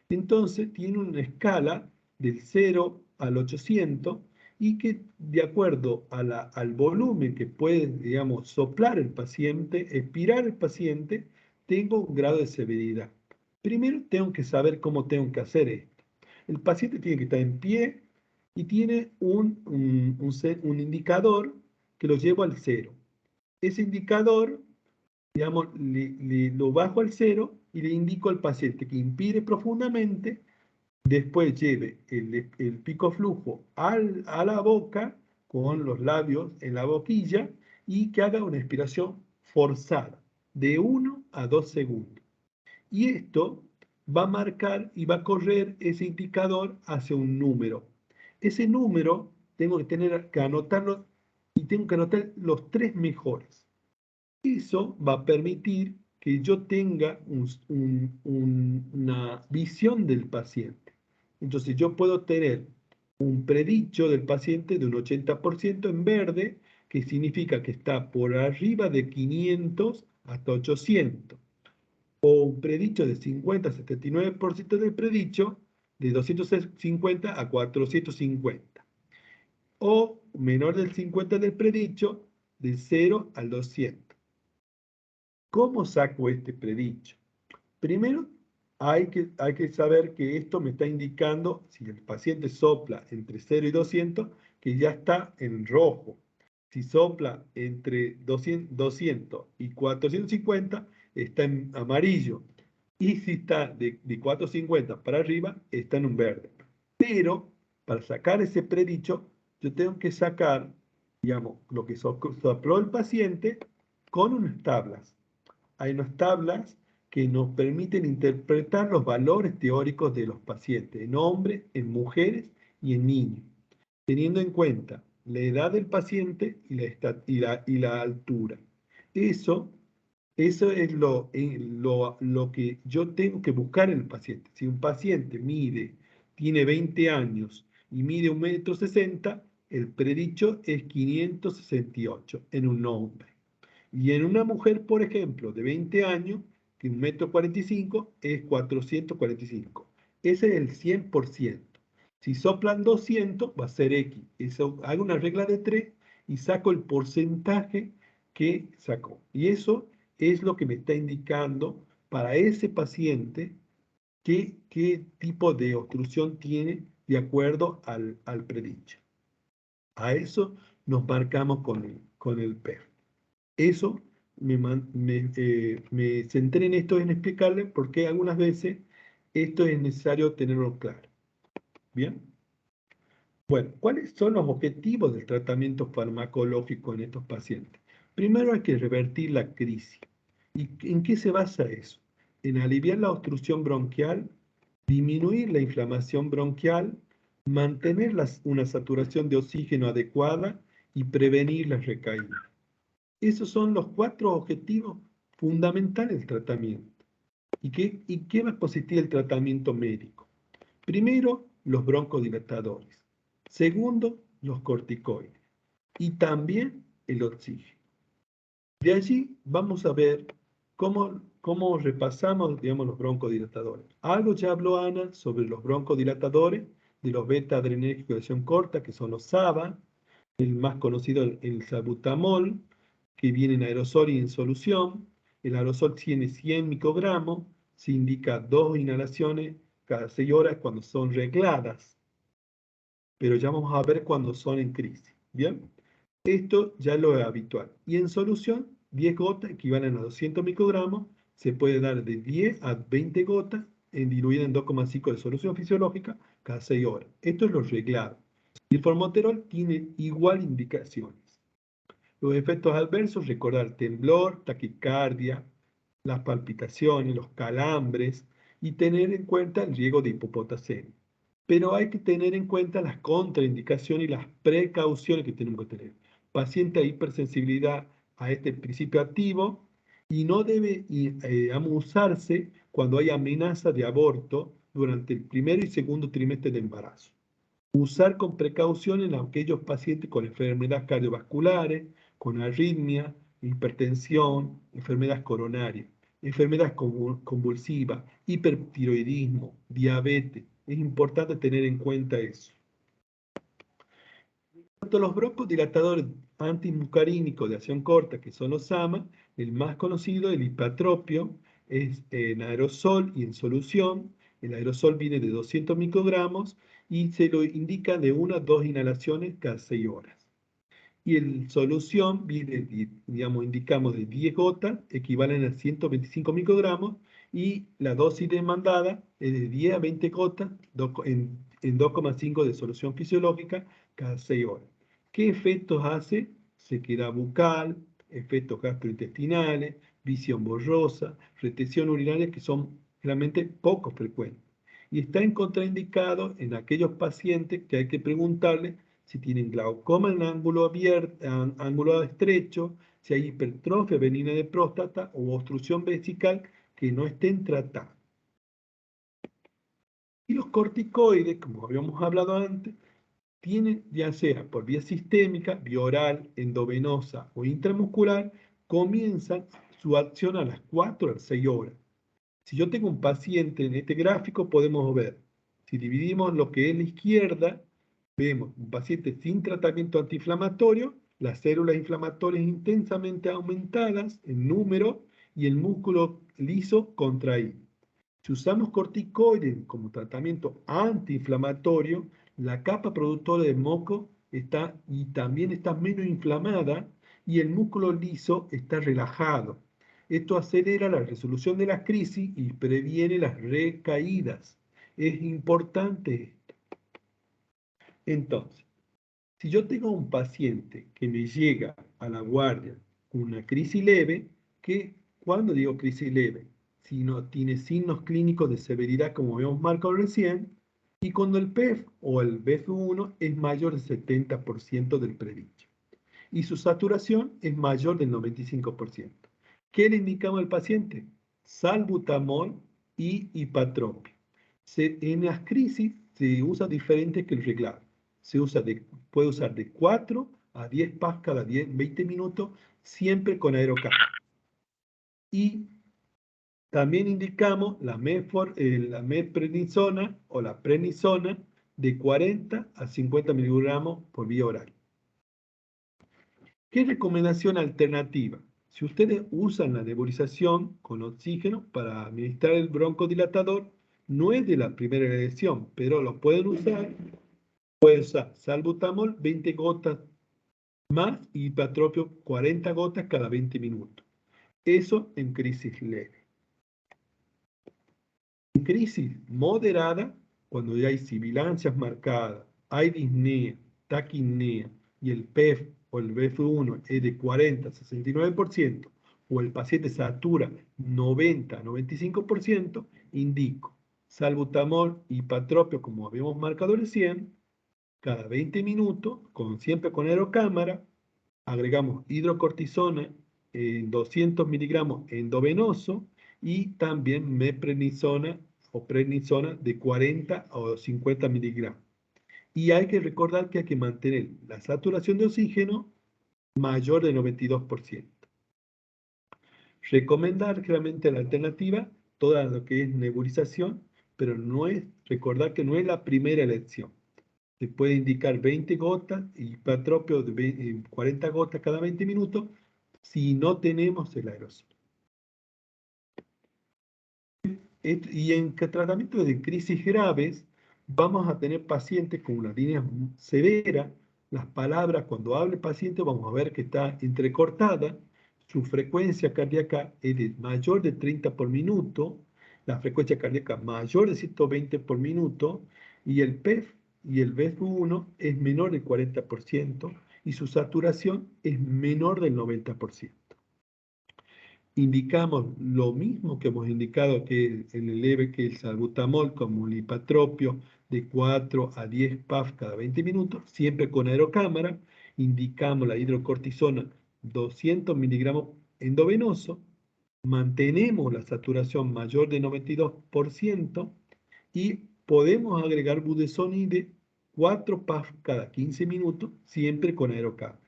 Entonces tiene una escala del 0 al 800 y que de acuerdo al volumen que puede, digamos, soplar el paciente, expirar el paciente, tengo un grado de severidad. Primero tengo que saber cómo tengo que hacer esto. El paciente tiene que estar en pie y tiene un indicador que lo llevo al 0. Ese indicador, digamos, lo bajo al 0 y le indico al paciente que inspire profundamente. Después lleve el pico flujo a la boca con los labios en la boquilla y que haga una expiración forzada de 1 a 2 segundos. Y esto va a marcar y va a correr ese indicador hacia un número. Ese número tengo que anotarlo y tengo que anotar los 3 mejores. Eso va a permitir que yo tenga una visión del paciente. Entonces yo puedo tener un predicho del paciente de un 80% en verde, que significa que está por arriba de 500 hasta 800. O un predicho de 50 a 79% del predicho de 250 a 450. O menor del 50 del predicho de 0 al 200. ¿Cómo saco este predicho? Primero, hay que saber que esto me está indicando, si el paciente sopla entre 0 y 200, que ya está en rojo. Si sopla entre 200 y 450, está en amarillo. Y si está de 450 para arriba, está en un verde. Pero, para sacar ese predicho, yo tengo que sacar, digamos, lo que sopló el paciente con unas tablas. Hay unas tablas que nos permiten interpretar los valores teóricos de los pacientes, en hombres, en mujeres y en niños, teniendo en cuenta la edad del paciente y la altura. Eso es lo que yo tengo que buscar en el paciente. Si un paciente tiene 20 años y mide 1,60 m, el predicho es 568 en un hombre. Y en una mujer, por ejemplo, de 20 años, que 1,45 m es 445. Ese es el 100%. Si soplan 200, va a ser X. Eso, hago una regla de 3 y saco el porcentaje que sacó. Y eso es lo que me está indicando para ese paciente qué tipo de obstrucción tiene de acuerdo al predicho. A eso nos marcamos con el PER. Eso me centré en esto en explicarle porque algunas veces esto es necesario tenerlo claro. ¿Bien? Bueno, ¿cuáles son los objetivos del tratamiento farmacológico en estos pacientes? Primero hay que revertir la crisis. ¿Y en qué se basa eso? En aliviar la obstrucción bronquial, disminuir la inflamación bronquial, mantener una saturación de oxígeno adecuada y prevenir las recaídas. Esos son los 4 objetivos fundamentales del tratamiento. ¿Y qué va a consistir el tratamiento médico? Primero, los broncodilatadores. Segundo, los corticoides. Y también el oxígeno. De allí vamos a ver cómo repasamos, digamos, los broncodilatadores. Algo ya habló Ana sobre los broncodilatadores de los beta-adrenérgicos de acción corta, que son los SABA, el más conocido, el salbutamol, que viene en aerosol y en solución. El aerosol tiene 100 microgramos, se indica 2 inhalaciones cada 6 horas cuando son regladas, pero ya vamos a ver cuando son en crisis. ¿Bien? Esto ya lo es habitual. Y en solución, 10 gotas equivalen a 200 microgramos, se puede dar de 10 a 20 gotas diluida en 2,5 de solución fisiológica cada 6 horas. Esto es lo reglado. Y el formoterol tiene igual indicaciones. Los efectos adversos, recordar temblor, taquicardia, las palpitaciones, los calambres y tener en cuenta el riesgo de hipopotasemia. Pero hay que tener en cuenta las contraindicaciones y las precauciones que tenemos que tener. Paciente a hipersensibilidad a este principio activo y no debe usarse cuando hay amenaza de aborto durante el primer y segundo trimestre de embarazo. Usar con precaución en aquellos pacientes con enfermedades cardiovasculares, con arritmia, hipertensión, enfermedades coronarias, enfermedades convulsivas, hipertiroidismo, diabetes. Es importante tener en cuenta eso. Tanto los broncodilatadores antimuscarínicos de acción corta, que son los SAMA, el más conocido, el hipatropio, es en aerosol y en solución. El aerosol viene de 200 microgramos y se lo indica de 1 a 2 inhalaciones cada 6 horas. Y en solución viene, digamos, indicamos de 10 gotas, equivalen a 125 microgramos, y la dosis demandada es de 10 a 20 gotas en 2,5 de solución fisiológica cada 6 horas. ¿Qué efectos hace? Sequedad bucal, efectos gastrointestinales, visión borrosa, retención urinaria, que son realmente poco frecuentes. Y está en contraindicado en aquellos pacientes que hay que preguntarle si tienen glaucoma en ángulo abierto, ángulo estrecho, si hay hipertrofia benigna de próstata o obstrucción vesical que no estén tratados. Y los corticoides, como habíamos hablado antes, tienen, ya sea por vía sistémica, vía oral, endovenosa o intramuscular, comienzan su acción a las 4 a 6 horas. Si yo tengo un paciente en este gráfico, podemos ver, si dividimos lo que es la izquierda, vemos un paciente sin tratamiento antiinflamatorio, las células inflamatorias intensamente aumentadas en número y el músculo liso contraído. Si usamos corticoides como tratamiento antiinflamatorio, la capa productora de moco está y también está menos inflamada y el músculo liso está relajado. Esto acelera la resolución de las crisis y previene las recaídas. Es importante esto. Entonces, si yo tengo un paciente que me llega a la guardia con una crisis leve, que cuando digo crisis leve, si no tiene signos clínicos de severidad como habíamos marcado recién, y cuando el PEF o el BF1 es mayor del 70% del predicho y su saturación es mayor del 95%. ¿Qué le indicamos al paciente? Salbutamol y hipatropio. En las crisis se usa diferente que el reglado. Puede usar de 4 a 10 pas cada 20 minutos, siempre con aerocap. Y también indicamos la meprednisona o la prednisona de 40 a 50 miligramos por vía oral. ¿Qué recomendación alternativa? Si ustedes usan la nebulización con oxígeno para administrar el broncodilatador, no es de la primera elección, pero lo pueden usar. Pueden usar salbutamol 20 gotas más y hipatropio 40 gotas cada 20 minutos. Eso en crisis leve. En crisis moderada, cuando ya hay sibilancias marcadas, hay disnea, taquipnea y el PEF o el BF1 es de 40 a 69%, o el paciente satura 90 a 95%, indico salbutamol y hipatropio, como habíamos marcado recién, cada 20 minutos, siempre con aerocámara, agregamos hidrocortisona en 200 miligramos endovenoso y también meprednisona o prednisona de 40 o 50 miligramos. Y hay que recordar que hay que mantener la saturación de oxígeno mayor del 92%. Recomendar claramente la alternativa, toda lo que es nebulización, pero recordar que no es la primera elección. Se puede indicar 20 gotas y hipatropio de 40 gotas cada 20 minutos si no tenemos el aerosol. Y en tratamiento de crisis graves, vamos a tener pacientes con una línea severa. Las palabras, cuando hable el paciente, vamos a ver que está entrecortada. Su frecuencia cardíaca es mayor de 30 por minuto, la frecuencia cardíaca mayor de 120 por minuto, y el PEF y el BEF1 es menor del 40%, y su saturación es menor del 90%. Indicamos lo mismo que hemos indicado que en el leve, que el salbutamol como un lipatropio de 4 a 10 PAF cada 20 minutos, siempre con aerocámara. Indicamos la hidrocortisona 200 miligramos endovenoso, mantenemos la saturación mayor de 92% y podemos agregar budesonide 4 PAF cada 15 minutos, siempre con aerocámara.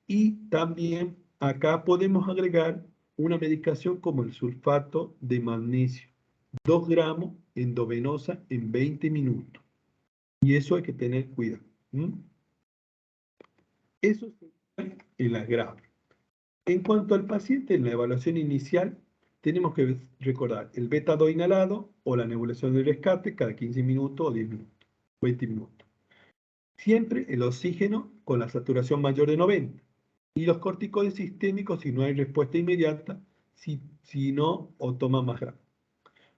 Y también acá podemos agregar una medicación como el sulfato de magnesio, 2 gramos endovenosa en 20 minutos. Y eso hay que tener cuidado. Eso es el agravo. En cuanto al paciente, en la evaluación inicial, tenemos que recordar el beta-2 inhalado o la nebulización de rescate cada 15 minutos o 10 minutos, 20 minutos. Siempre el oxígeno con la saturación mayor de 90. Y los corticoides sistémicos si no hay respuesta inmediata, si no, o toma más grave.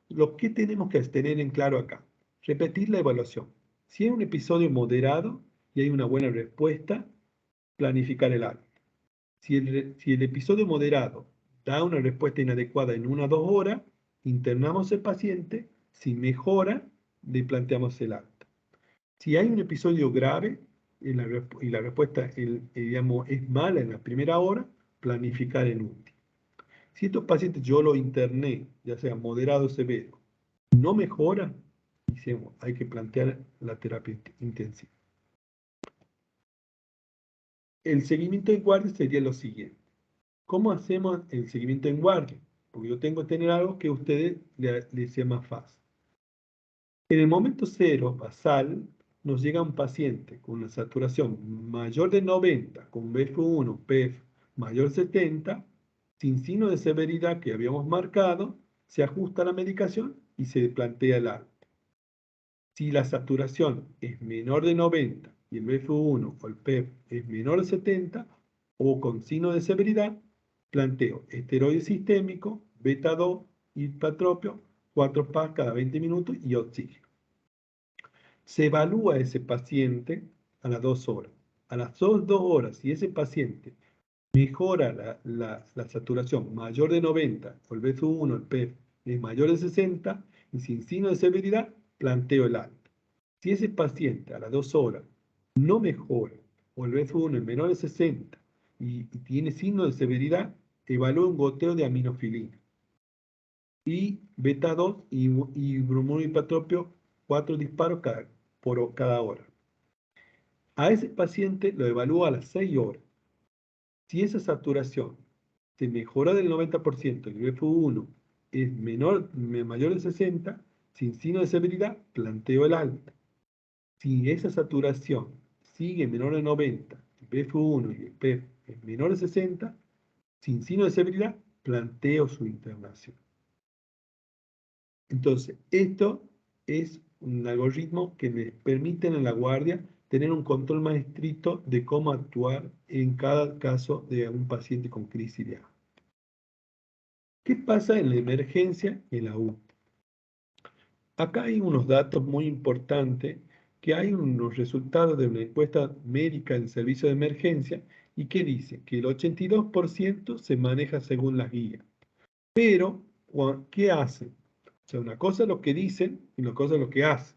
Lo que tenemos que tener en claro acá, repetir la evaluación. Si hay un episodio moderado y hay una buena respuesta, planificar el alta. Si el episodio moderado da una respuesta inadecuada en 1 a 2 horas, internamos al paciente. Si mejora, le planteamos el alta. Si hay un episodio grave y la respuesta digamos, es mala en la primera hora, planificar en UTI. Si estos pacientes yo los interné, ya sea moderado o severo, no mejora, hay que plantear la terapia intensiva. El seguimiento en guardia sería lo siguiente. ¿Cómo hacemos el seguimiento en guardia? Porque yo tengo que tener algo que a ustedes les sea más fácil. En el momento cero, basal, nos llega un paciente con una saturación mayor de 90, con BF1, PEF mayor de 70, sin signo de severidad que habíamos marcado, se ajusta la medicación y se plantea el alta. Si la saturación es menor de 90 y el BF1 o el PEF es menor de 70 o con signo de severidad, planteo esteroide sistémico, beta-2, hipatropio, 4 PAS cada 20 minutos y oxígeno. Se evalúa a ese paciente a las 2 horas. A las 2 horas, si ese paciente mejora la saturación mayor de 90, o el BF1, el PEF, es mayor de 60, y sin signo de severidad, planteo el alta. Si ese paciente a las 2 horas no mejora, o el BF1 es menor de 60, y tiene signo de severidad, evalúo un goteo de aminofilina. Y beta-2 y bromohipatropio, 4 disparos por cada hora. A ese paciente lo evalúo a las 6 horas. Si esa saturación se mejora del 90%, el BF1 es mayor de 60, sin signo de severidad, planteo el alta. Si esa saturación sigue menor de 90, el BF1 y el PEF es menor de 60, sin signo de severidad, planteo su internación. Entonces, esto es un algoritmo que me permite en la guardia tener un control más estricto de cómo actuar en cada caso de un paciente con crisis de asma. ¿Qué pasa en la emergencia y en la UTI? Acá hay unos datos muy importantes, que hay unos resultados de una encuesta médica en servicio de emergencia y que dice que el 82% se maneja según las guías. Pero, ¿qué hacen? O sea, una cosa es lo que dicen y una cosa es lo que hacen.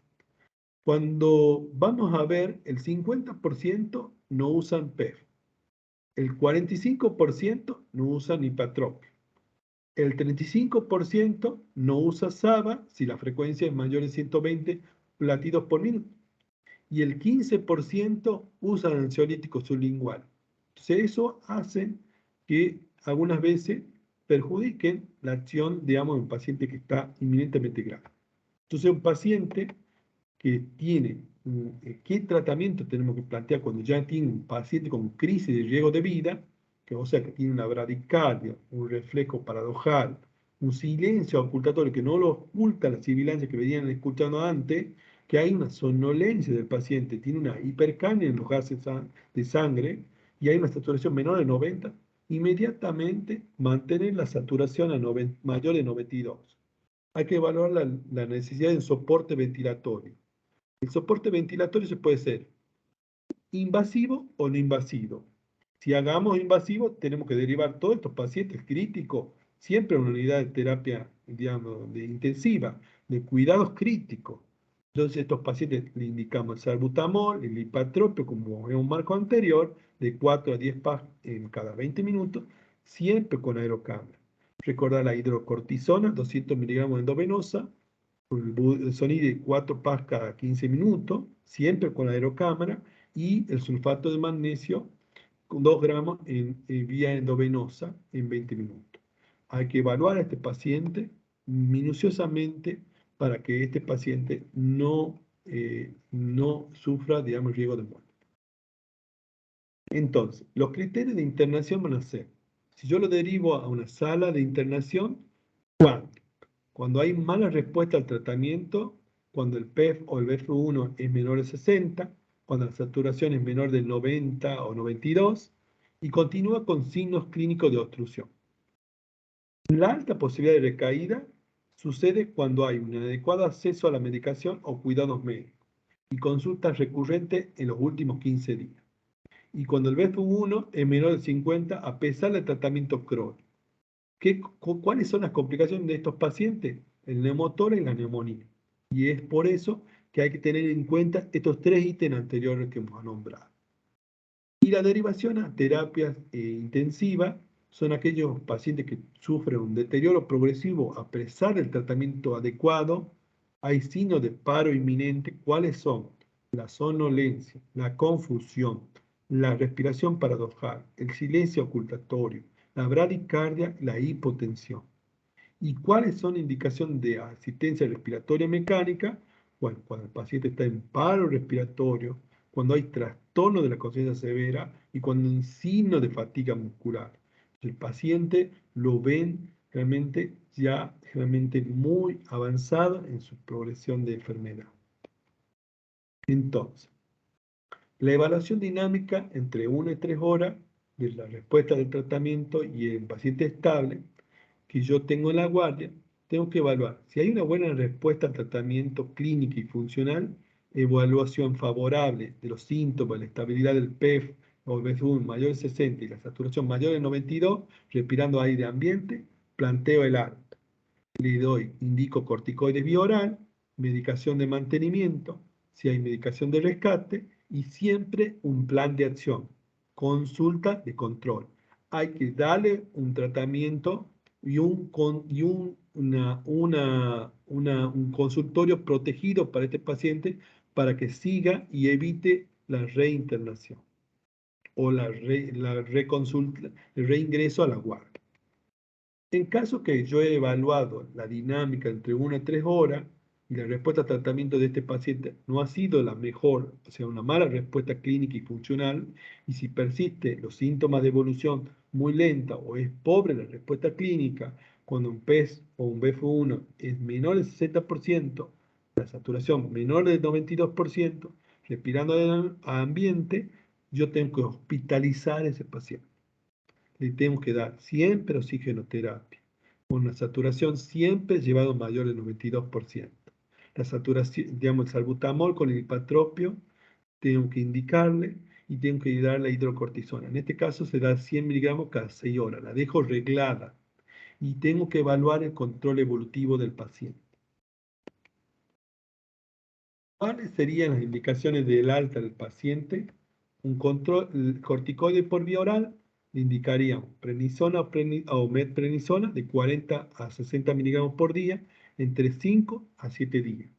Cuando vamos a ver, el 50% no usan PEF, el 45% no usan hipatropio, el 35% no usa SABA si la frecuencia es mayor de 120 latidos por minuto, y el 15% usan ansiolítico sublingual. Entonces eso hace que algunas veces perjudiquen la acción, digamos, de un paciente que está inminentemente grave. Entonces, un paciente que tiene, ¿qué tratamiento tenemos que plantear cuando ya tiene un paciente con crisis de riesgo de vida? Que, o sea, que tiene una bradicardia, un reflejo paradojal, un silencio ocultatorio que no lo oculta la sibilancia que venían escuchando antes, que hay una somnolencia del paciente, tiene una hipercapnia en los gases de sangre y hay una saturación menor de 90, inmediatamente mantener la saturación a mayor de 92. Hay que evaluar la necesidad de un soporte ventilatorio. El soporte ventilatorio se puede ser invasivo o no invasivo. Si hagamos invasivo, tenemos que derivar todos estos pacientes críticos siempre a una unidad de terapia, digamos, de intensiva, de cuidados críticos. Entonces, estos pacientes le indicamos el salbutamol, el lipatropio, como en un marco anterior, de 4 a 10 pas en cada 20 minutos, siempre con aerocámara. Recordar la hidrocortisona, 200 miligramos endovenosa, el sonido de 4 pas cada 15 minutos, siempre con aerocámara, y el sulfato de magnesio con 2 gramos en vía endovenosa en 20 minutos. Hay que evaluar a este paciente minuciosamente para que este paciente no sufra, digamos, riesgo de muerte. Entonces, los criterios de internación van a ser, si yo lo derivo a una sala de internación, ¿cuándo? Cuando hay mala respuesta al tratamiento, cuando el PEF o el BF1 es menor de 60, cuando la saturación es menor de 90 o 92 y continúa con signos clínicos de obstrucción. La alta posibilidad de recaída sucede cuando hay un inadecuado acceso a la medicación o cuidados médicos y consultas recurrentes en los últimos 15 días. Y cuando el BF1 es menor de 50 a pesar del tratamiento crónico. ¿Cuáles son las complicaciones de estos pacientes? El neumotórax y la neumonía. Y es por eso que hay que tener en cuenta estos 3 ítems anteriores que hemos nombrado. Y la derivación a terapias intensivas son aquellos pacientes que sufren un deterioro progresivo a pesar del tratamiento adecuado. Hay signos de paro inminente. ¿Cuáles son? La somnolencia, la confusión, la respiración paradojal, el silencio ocultatorio, la bradicardia, la hipotensión. ¿Y cuáles son indicaciones de asistencia respiratoria mecánica? Bueno, cuando el paciente está en paro respiratorio, cuando hay trastorno de la conciencia severa y cuando hay signo de fatiga muscular. El paciente lo ven realmente ya realmente muy avanzado en su progresión de enfermedad. Entonces, la evaluación dinámica entre 1 y 3 horas de la respuesta del tratamiento y el paciente estable que yo tengo en la guardia, tengo que evaluar si hay una buena respuesta al tratamiento clínico y funcional, evaluación favorable de los síntomas, la estabilidad del PEF o el BF1 mayor de 60 y la saturación mayor de 92, respirando aire ambiente, planteo el alta. Le doy, indico corticoides vía oral, medicación de mantenimiento, si hay medicación de rescate y siempre un plan de acción, consulta de control. Hay que darle un tratamiento y un consultorio protegido para este paciente para que siga y evite la reinternación o el reingreso a la guardia. En caso que yo he evaluado la dinámica entre 1 y 3 horas y la respuesta al tratamiento de este paciente no ha sido la mejor, o sea, una mala respuesta clínica y funcional, y si persiste los síntomas de evolución muy lenta o es pobre la respuesta clínica, cuando un PES o un BF1 es menor del 60%, la saturación menor del 92%, respirando al ambiente, yo tengo que hospitalizar a ese paciente. Le tenemos que dar siempre oxigenoterapia, con una saturación siempre llevado mayor del 92%. La saturación, digamos, el salbutamol con el hipatropio, tengo que indicarle y tengo que darle la hidrocortisona. En este caso se da 100 miligramos cada 6 horas, la dejo reglada y tengo que evaluar el control evolutivo del paciente. ¿Cuáles serían las indicaciones del alta del paciente? Un control corticoide por vía oral le indicaríamos prednisona o metprednisona de 40 a 60 miligramos por día entre 5 a 7 días.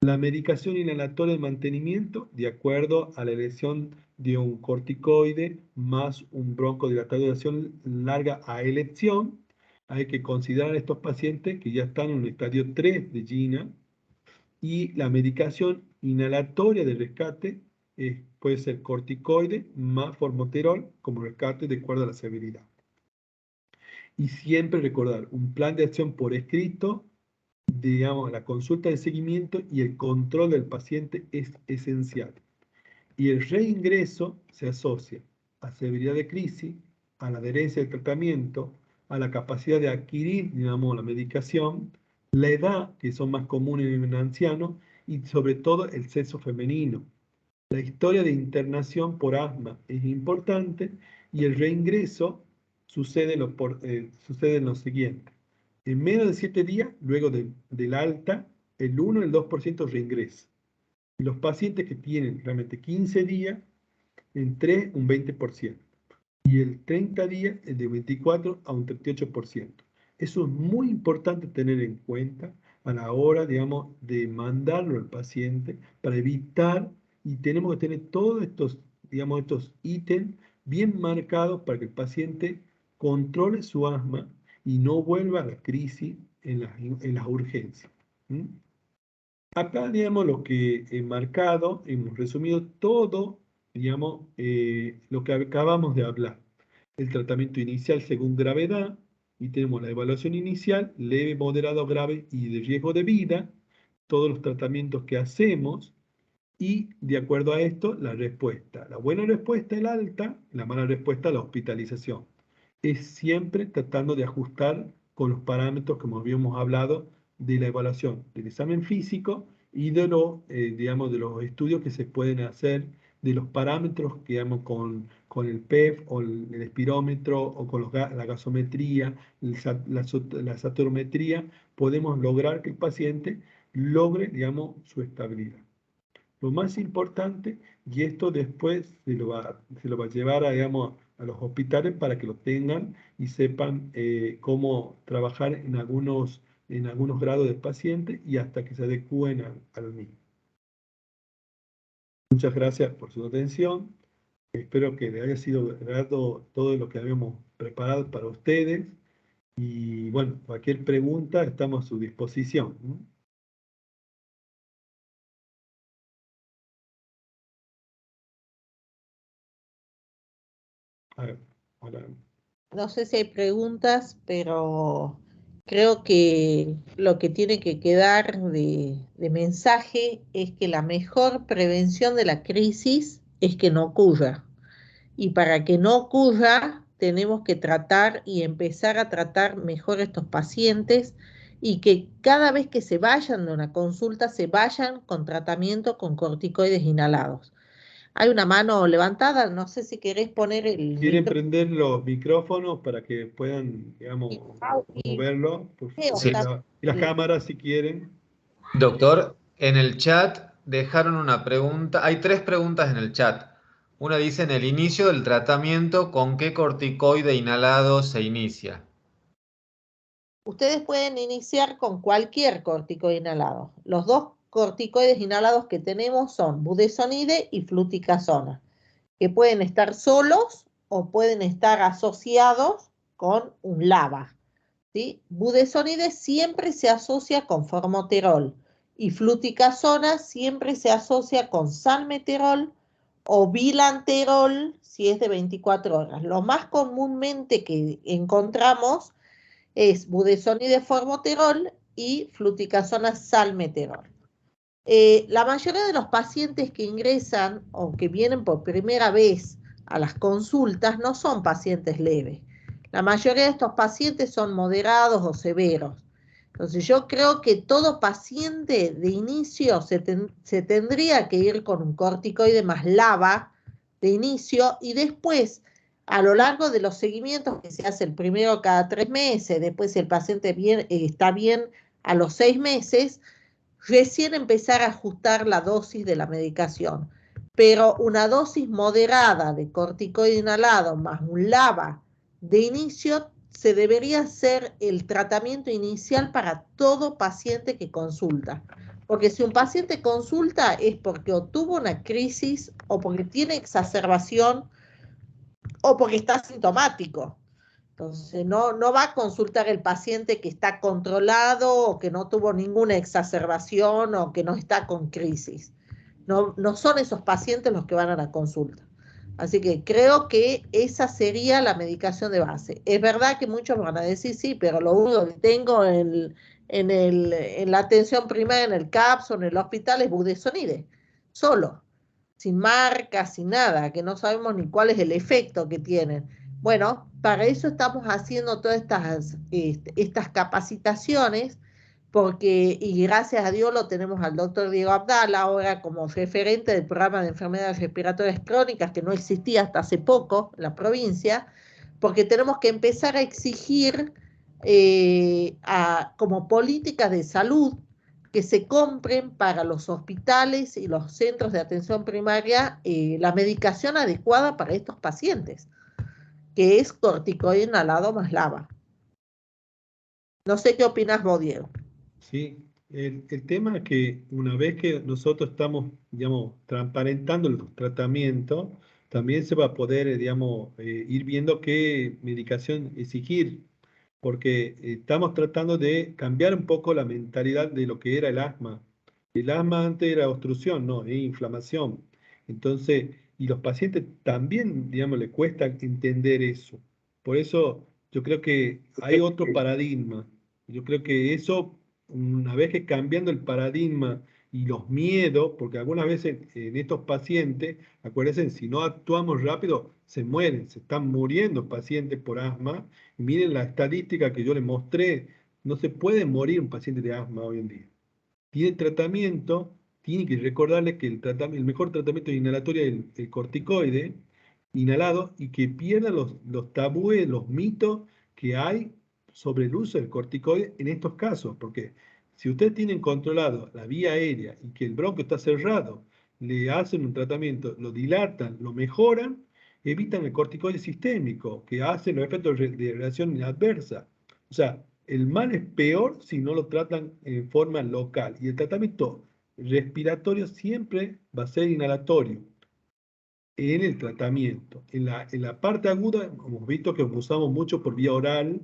La medicación inhalatoria de mantenimiento de acuerdo a la elección de un corticoide más un broncodilatador de acción larga a elección. hay que considerar estos pacientes que ya están en un estadio 3 de GINA, y la medicación inhalatoria de rescate puede ser corticoide más formoterol como rescate de acuerdo a la severidad. Y siempre recordar, un plan de acción por escrito, digamos, la consulta de seguimiento y el control del paciente es esencial. Y el reingreso se asocia a severidad de crisis, a la adherencia del tratamiento, a la capacidad de adquirir, digamos, la medicación, la edad, que son más comunes en un anciano, y sobre todo el sexo femenino. La historia de internación por asma es importante y el reingreso sucede en lo siguiente. En menos de 7 días, luego del alta, el 1 o el 2% reingresa. Los pacientes que tienen realmente 15 días, en 3 un 20%. Y el 30 días es de 24 a un 38%. Eso es muy importante tener en cuenta a la hora, digamos, de mandarlo al paciente para evitar, y tenemos que tener todos estos, digamos, estos ítems bien marcados para que el paciente controle su asma y no vuelva a la crisis en las urgencias. ¿Mm? Acá, digamos, lo que he marcado, hemos resumido todo, digamos, lo que acabamos de hablar. El tratamiento inicial según gravedad, y tenemos la evaluación inicial, leve, moderado, grave y de riesgo de vida, todos los tratamientos que hacemos, y de acuerdo a esto, la respuesta. La buena respuesta, el alta, la mala respuesta, la hospitalización. Es siempre tratando de ajustar con los parámetros que habíamos hablado de la evaluación del examen físico y de digamos, de los estudios que se pueden hacer, de los parámetros que, digamos, con el PEF o el espirómetro o con la gasometría, la saturometría, podemos lograr que el paciente logre, digamos, su estabilidad. Lo más importante, y esto después se lo va a llevar digamos, a los hospitales para que lo tengan y sepan cómo trabajar en algunos grados del paciente y hasta que se adecúen al mismo. Muchas gracias por su atención. Espero que les haya sido grato todo lo que habíamos preparado para ustedes. Y bueno, cualquier pregunta estamos a su disposición, ¿no? A ver, hola.
No sé si hay preguntas, pero creo que lo que tiene que quedar de mensaje es que la mejor prevención de la crisis es que no ocurra. Y para que no ocurra, tenemos que tratar y empezar a tratar mejor a estos pacientes y que cada vez que se vayan de una consulta, se vayan con tratamiento con corticoides inhalados. Hay una mano levantada, no sé si querés poner el
¿Quieren
micrófono.
prender los micrófonos para que puedan, digamos, moverlo?
Sí.
Y las cámaras, si quieren.
Doctor, en el chat dejaron una pregunta. Hay 3 preguntas en el chat. Una dice, en el inicio del tratamiento, ¿con qué corticoide inhalado se inicia?
Ustedes pueden iniciar con cualquier corticoide inhalado. Los 2 corticoides inhalados que tenemos son budesonide y fluticasona, que pueden estar solos o pueden estar asociados con un LABA, ¿sí? Budesonide siempre se asocia con formoterol y fluticasona siempre se asocia con salmeterol o bilanterol si es de 24 horas. Lo más comúnmente que encontramos es budesonide formoterol y fluticasona salmeterol. La mayoría de los pacientes que ingresan o que vienen por primera vez a las consultas no son pacientes leves. La mayoría de estos pacientes son moderados o severos. Entonces yo creo que todo paciente de inicio se tendría que ir con un corticoide más LABA de inicio y después a lo largo de los seguimientos que se hace el primero cada 3 meses, después si el paciente está bien a los 6 meses, recién empezar a ajustar la dosis de la medicación. Pero una dosis moderada de corticoide inhalado más un LABA de inicio se debería hacer el tratamiento inicial para todo paciente que consulta. Porque si un paciente consulta es porque o tuvo una crisis o porque tiene exacerbación o porque está asintomático. Entonces, no va a consultar el paciente que está controlado o que no tuvo ninguna exacerbación o que no está con crisis. No son esos pacientes los que van a la consulta. Así que creo que esa sería la medicación de base. Es verdad que muchos van a decir, sí, pero lo único que tengo en la atención primaria, en el CAPS o en el hospital es budesonide, solo, sin marcas, sin nada, que no sabemos ni cuál es el efecto que tienen. Bueno, para eso estamos haciendo todas estas capacitaciones, porque, y gracias a Dios lo tenemos al doctor Diego Abdala ahora como referente del programa de enfermedades respiratorias crónicas, que no existía hasta hace poco en la provincia, porque tenemos que empezar a exigir como políticas de salud que se compren para los hospitales y los centros de atención primaria la medicación adecuada para estos pacientes, que es corticoide inhalado más LABA. No sé qué opinas vos, Diego.
Sí, el tema es que una vez que nosotros estamos, digamos, transparentando el tratamiento, también se va a poder, digamos, ir viendo qué medicación exigir, porque estamos tratando de cambiar un poco la mentalidad de lo que era el asma. El asma antes era obstrucción, no, es inflamación. Entonces, y los pacientes también, digamos, les cuesta entender eso. Por eso yo creo que hay otro paradigma. Yo creo que eso, una vez que cambiando el paradigma y los miedos, porque algunas veces en estos pacientes, acuérdense, si no actuamos rápido, se mueren, se están muriendo pacientes por asma. Y miren la estadística que yo les mostré, no se puede morir un paciente de asma hoy en día. Tiene tratamiento, tiene que recordarles que el mejor tratamiento inhalatorio es el corticoide inhalado y que pierda los tabúes, los mitos que hay sobre el uso del corticoide en estos casos, porque si ustedes tienen controlado la vía aérea y que el bronquio está cerrado, le hacen un tratamiento, lo dilatan, lo mejoran, evitan el corticoide sistémico, que hace los efectos de reacción adversa. O sea, el mal es peor si no lo tratan en forma local. Y el tratamiento respiratorio siempre va a ser inhalatorio en el tratamiento. En la parte aguda hemos visto que usamos mucho por vía oral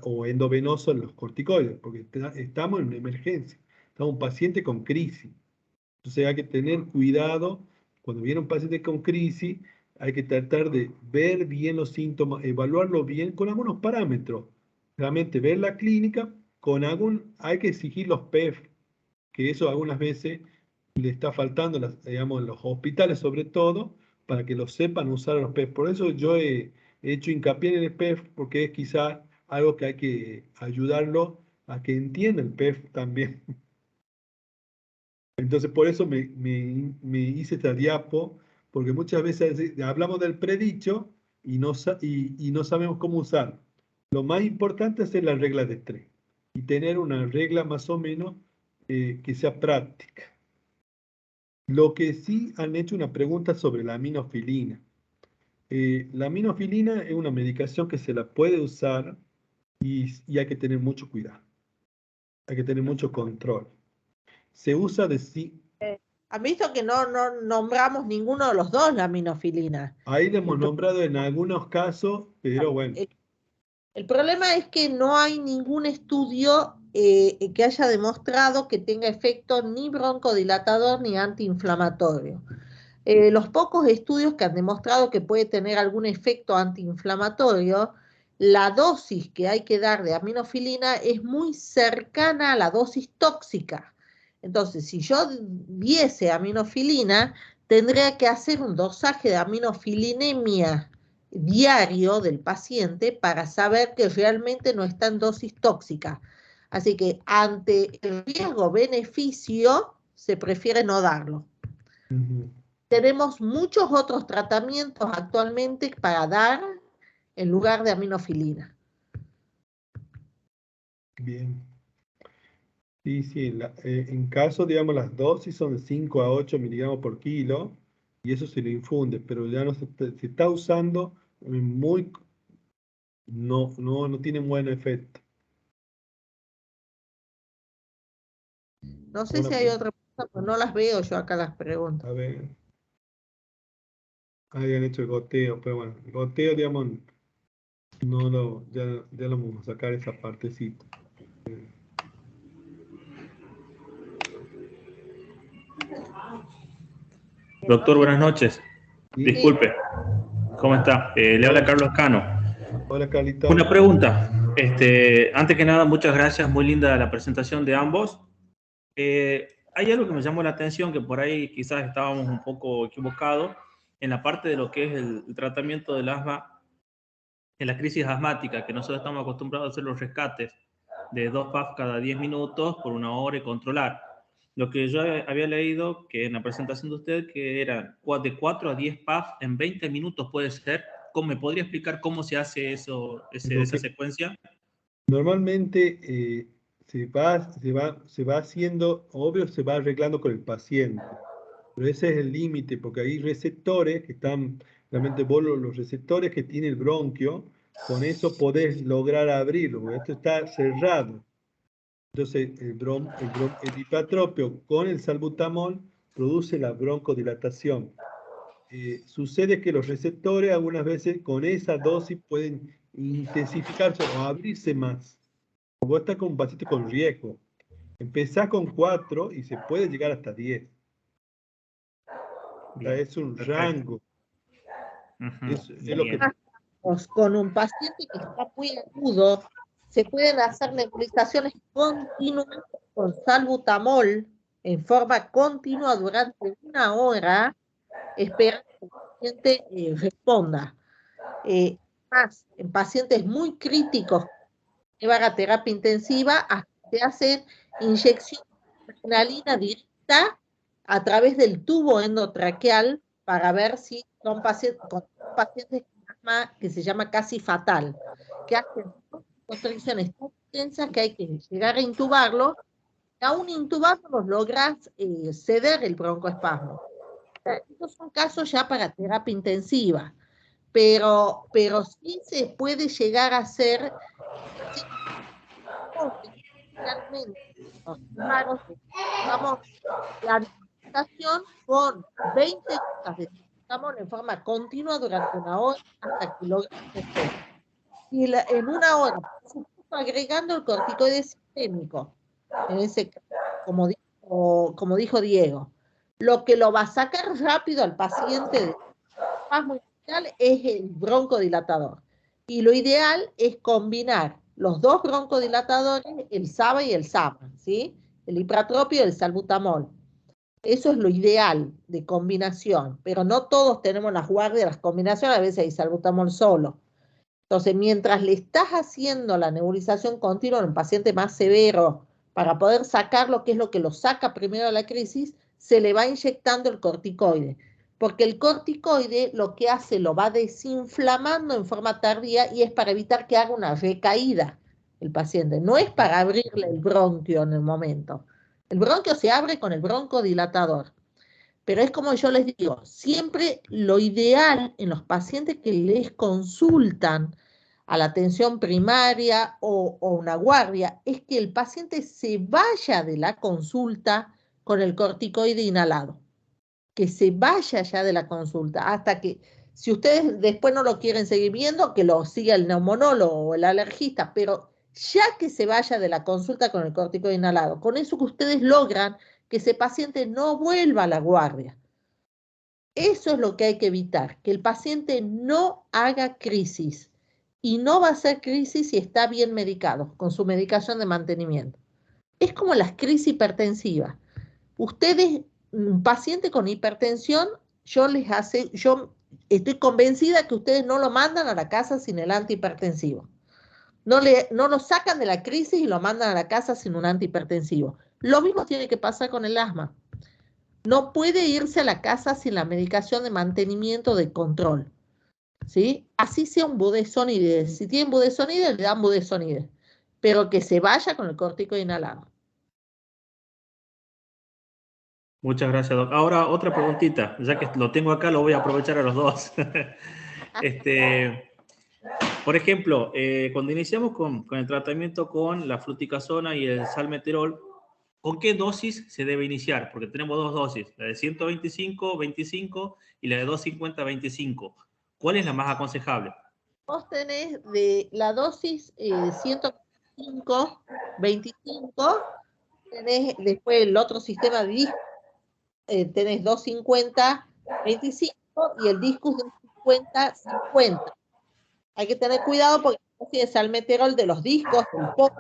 o endovenoso los corticoides, porque estamos en una emergencia. Estamos un paciente con crisis. Entonces hay que tener cuidado. Cuando viene un paciente con crisis, hay que tratar de ver bien los síntomas, evaluarlo bien con algunos parámetros. Realmente ver la clínica, hay que exigir los PEF, que eso algunas veces le está faltando, digamos, en los hospitales sobre todo, para que lo sepan usar los PEF. Por eso yo he hecho hincapié en el PEF, porque es quizá algo que hay que ayudarlo a que entienda el PEF también. Entonces, por eso me hice esta diapo, porque muchas veces hablamos del predicho y no sabemos cómo usar. Lo más importante es hacer la regla de 3 y tener una regla más o menos que sea práctica. Lo que sí han hecho una pregunta sobre la aminofilina. La aminofilina es una medicación que se la puede usar y hay que tener mucho cuidado. Hay que tener mucho control. Se usa de sí.
Han visto que no nombramos ninguno de los dos la aminofilina.
Ahí le hemos nombrado en algunos casos, pero bueno.
El problema es que no hay ningún estudio que haya demostrado que tenga efecto ni broncodilatador ni antiinflamatorio. Los pocos estudios que han demostrado que puede tener algún efecto antiinflamatorio, la dosis que hay que dar de aminofilina es muy cercana a la dosis tóxica. Entonces, si yo diese aminofilina, tendría que hacer un dosaje de aminofilinemia diario del paciente para saber que realmente no está en dosis tóxica. Así que ante el riesgo-beneficio, se prefiere no darlo. Tenemos muchos otros tratamientos actualmente para dar en lugar de aminofilina.
Bien. Sí, sí, en caso, digamos, las dosis son de 5 a 8 miligramos por kilo y eso se le infunde, pero ya no se está usando no tiene buen efecto.
No sé si hay otra cosa, pero no las veo yo acá las preguntas.
A ver, habían hecho el goteo, pero bueno, el goteo, digamos, ya lo vamos a sacar esa partecita.
Doctor, buenas noches.
Sí.
Disculpe, ¿cómo está? Le habla Carlos Cano.
Hola, Carlito.
Una pregunta. Antes que nada, muchas gracias. Muy linda la presentación de ambos. Hay algo que me llamó la atención, que por ahí quizás estábamos un poco equivocados en la parte de lo que es el tratamiento del asma en la crisis asmática, que nosotros estamos acostumbrados a hacer los rescates de 2 PAF cada 10 minutos por 1 hora y controlar. Lo que yo había leído, que en la presentación de usted, que eran de 4 a 10 PAF en 20 minutos, ¿puede ser? ¿Cómo, me podría explicar cómo se hace esa secuencia?
Normalmente se va haciendo, obvio, se va arreglando con el paciente. Pero ese es el límite, porque hay receptores que están, realmente vos los receptores que tiene el bronquio, con eso podés lograr abrirlo, porque esto está cerrado. Entonces, el ipratropio con el salbutamol produce la broncodilatación. Sucede que los receptores algunas veces con esa dosis pueden intensificarse o abrirse más. Vos estás con un paciente con riesgo. Empezás con 4 y se puede llegar hasta 10. O sea, es un
Perfecto.
rango. Es lo que...
Con un paciente que está muy agudo, se pueden hacer nebulizaciones continuas con salbutamol en forma continua durante 1 hora, esperando que el paciente responda. Más, en pacientes muy críticos que llevan a terapia intensiva, hasta se hacen inyecciones de adrenalina directa a través del tubo endotraqueal para ver si son pacientes con asma que se llama casi fatal, que hacen contracciones tan intensas que hay que llegar a intubarlo, y aún intubándolos logras ceder el broncoespasmo. O sea, estos son casos ya para terapia intensiva, pero sí se puede llegar a hacer realmente los humanos necesitamos la alimentación con 20 gotas de salbutamol en forma continua durante 1 hora hasta que logre respuesta. Y en 1 hora, por supuesto, agregando el corticoide sistémico, en ese caso, como dijo Diego. Lo que lo va a sacar rápido al paciente de espasmo inicial es el broncodilatador. Y lo ideal es combinar los 2 broncodilatadores, el SABA y el SAMA, ¿sí? El ipratropio y el salbutamol. Eso es lo ideal de combinación, pero no todos tenemos las guardias de las combinaciones, a veces hay salbutamol solo. Entonces, mientras le estás haciendo la nebulización continua en un paciente más severo, para poder sacar lo que es lo que lo saca primero de la crisis, se le va inyectando el corticoide. Porque el corticoide lo que hace, lo va desinflamando en forma tardía y es para evitar que haga una recaída el paciente. No es para abrirle el bronquio en el momento. El bronquio se abre con el broncodilatador. Pero es como yo les digo, siempre lo ideal en los pacientes que les consultan a la atención primaria o una guardia es que el paciente se vaya de la consulta con el corticoide inhalado. Que se vaya ya de la consulta hasta que, si ustedes después no lo quieren seguir viendo, que lo siga el neumonólogo o el alergista, pero ya que se vaya de la consulta con el corticoide inhalado. Con eso que ustedes logran que ese paciente no vuelva a la guardia. Eso es lo que hay que evitar, que el paciente no haga crisis. Y no va a hacer crisis si está bien medicado, con su medicación de mantenimiento. Es como las crisis hipertensivas. Ustedes, un paciente con hipertensión, yo estoy convencida que ustedes no lo mandan a la casa sin el antihipertensivo. No lo sacan de la crisis y lo mandan a la casa sin un antihipertensivo. Lo mismo tiene que pasar con el asma. No puede irse a la casa sin la medicación de mantenimiento de control, ¿sí? Así sea un budesonide. Si tienen budesonide, le dan budesonide, pero que se vaya con el corticoide inhalado.
Muchas gracias, Doc. Ahora, otra preguntita. Ya que lo tengo acá, lo voy a aprovechar a los dos. Por ejemplo, cuando iniciamos con el tratamiento con la fluticasona y el salmeterol, ¿con qué dosis se debe iniciar? Porque tenemos 2 dosis, la de 125, 25 y la de 250, 25. ¿Cuál es la más aconsejable?
vos tenés de la dosis 125, 25, tenés después el otro sistema de discos, tenés 250, 25 y el discus de 50, 50. Hay que tener cuidado porque la dosis de salmeterol de los discos del POC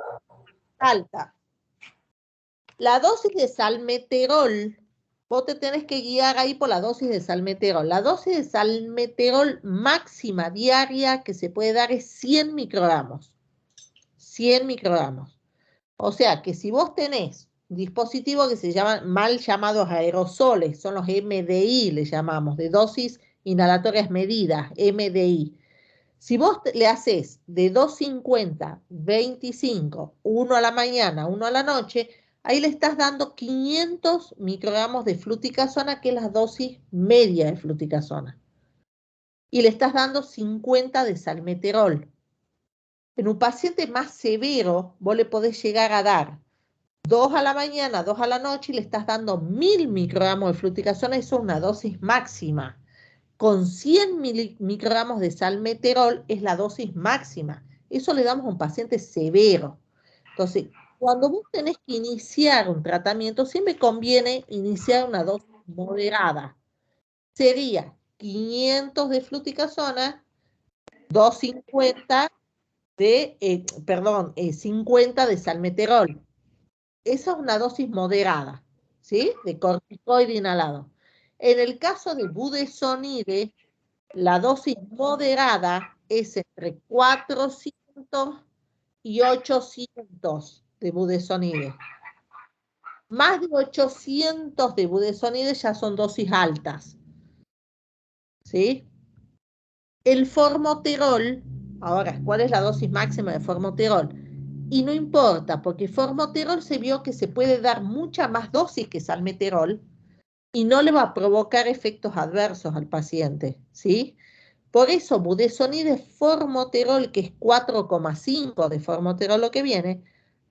alta. La dosis de salmeterol, vos te tenés que guiar ahí por la dosis de salmeterol. La dosis de salmeterol máxima diaria que se puede dar es 100 microgramos. 100 microgramos. O sea que si vos tenés un dispositivo que se llaman mal llamados aerosoles, son los MDI, le llamamos, de dosis inhalatorias medidas, MDI. Si vos le haces de 250, 25, uno a la mañana, uno a la noche, ahí le estás dando 500 microgramos de fluticasona, que es la dosis media de fluticasona. Y le estás dando 50 de salmeterol. En un paciente más severo, vos le podés llegar a dar 2 a la mañana, 2 a la noche, y le estás dando 1000 microgramos de fluticasona, eso es una dosis máxima. Con 100 microgramos de salmeterol es la dosis máxima. Eso le damos a un paciente severo. Entonces, cuando vos tenés que iniciar un tratamiento, siempre conviene iniciar una dosis moderada. Sería 500 de fluticasona, 250 de, 50 de salmeterol. Esa es una dosis moderada, ¿sí? De corticoide inhalado. En el caso de budesonide, la dosis moderada es entre 400 y 800 de budesonide. Más de 800 de budesonide ya son dosis altas. ¿Sí? El formoterol, ahora, ¿cuál es la dosis máxima de formoterol? Y no importa, porque formoterol se vio que se puede dar mucha más dosis que salmeterol y no le va a provocar efectos adversos al paciente, ¿sí? Por eso, budesonide formoterol, que es 4,5 de formoterol lo que viene,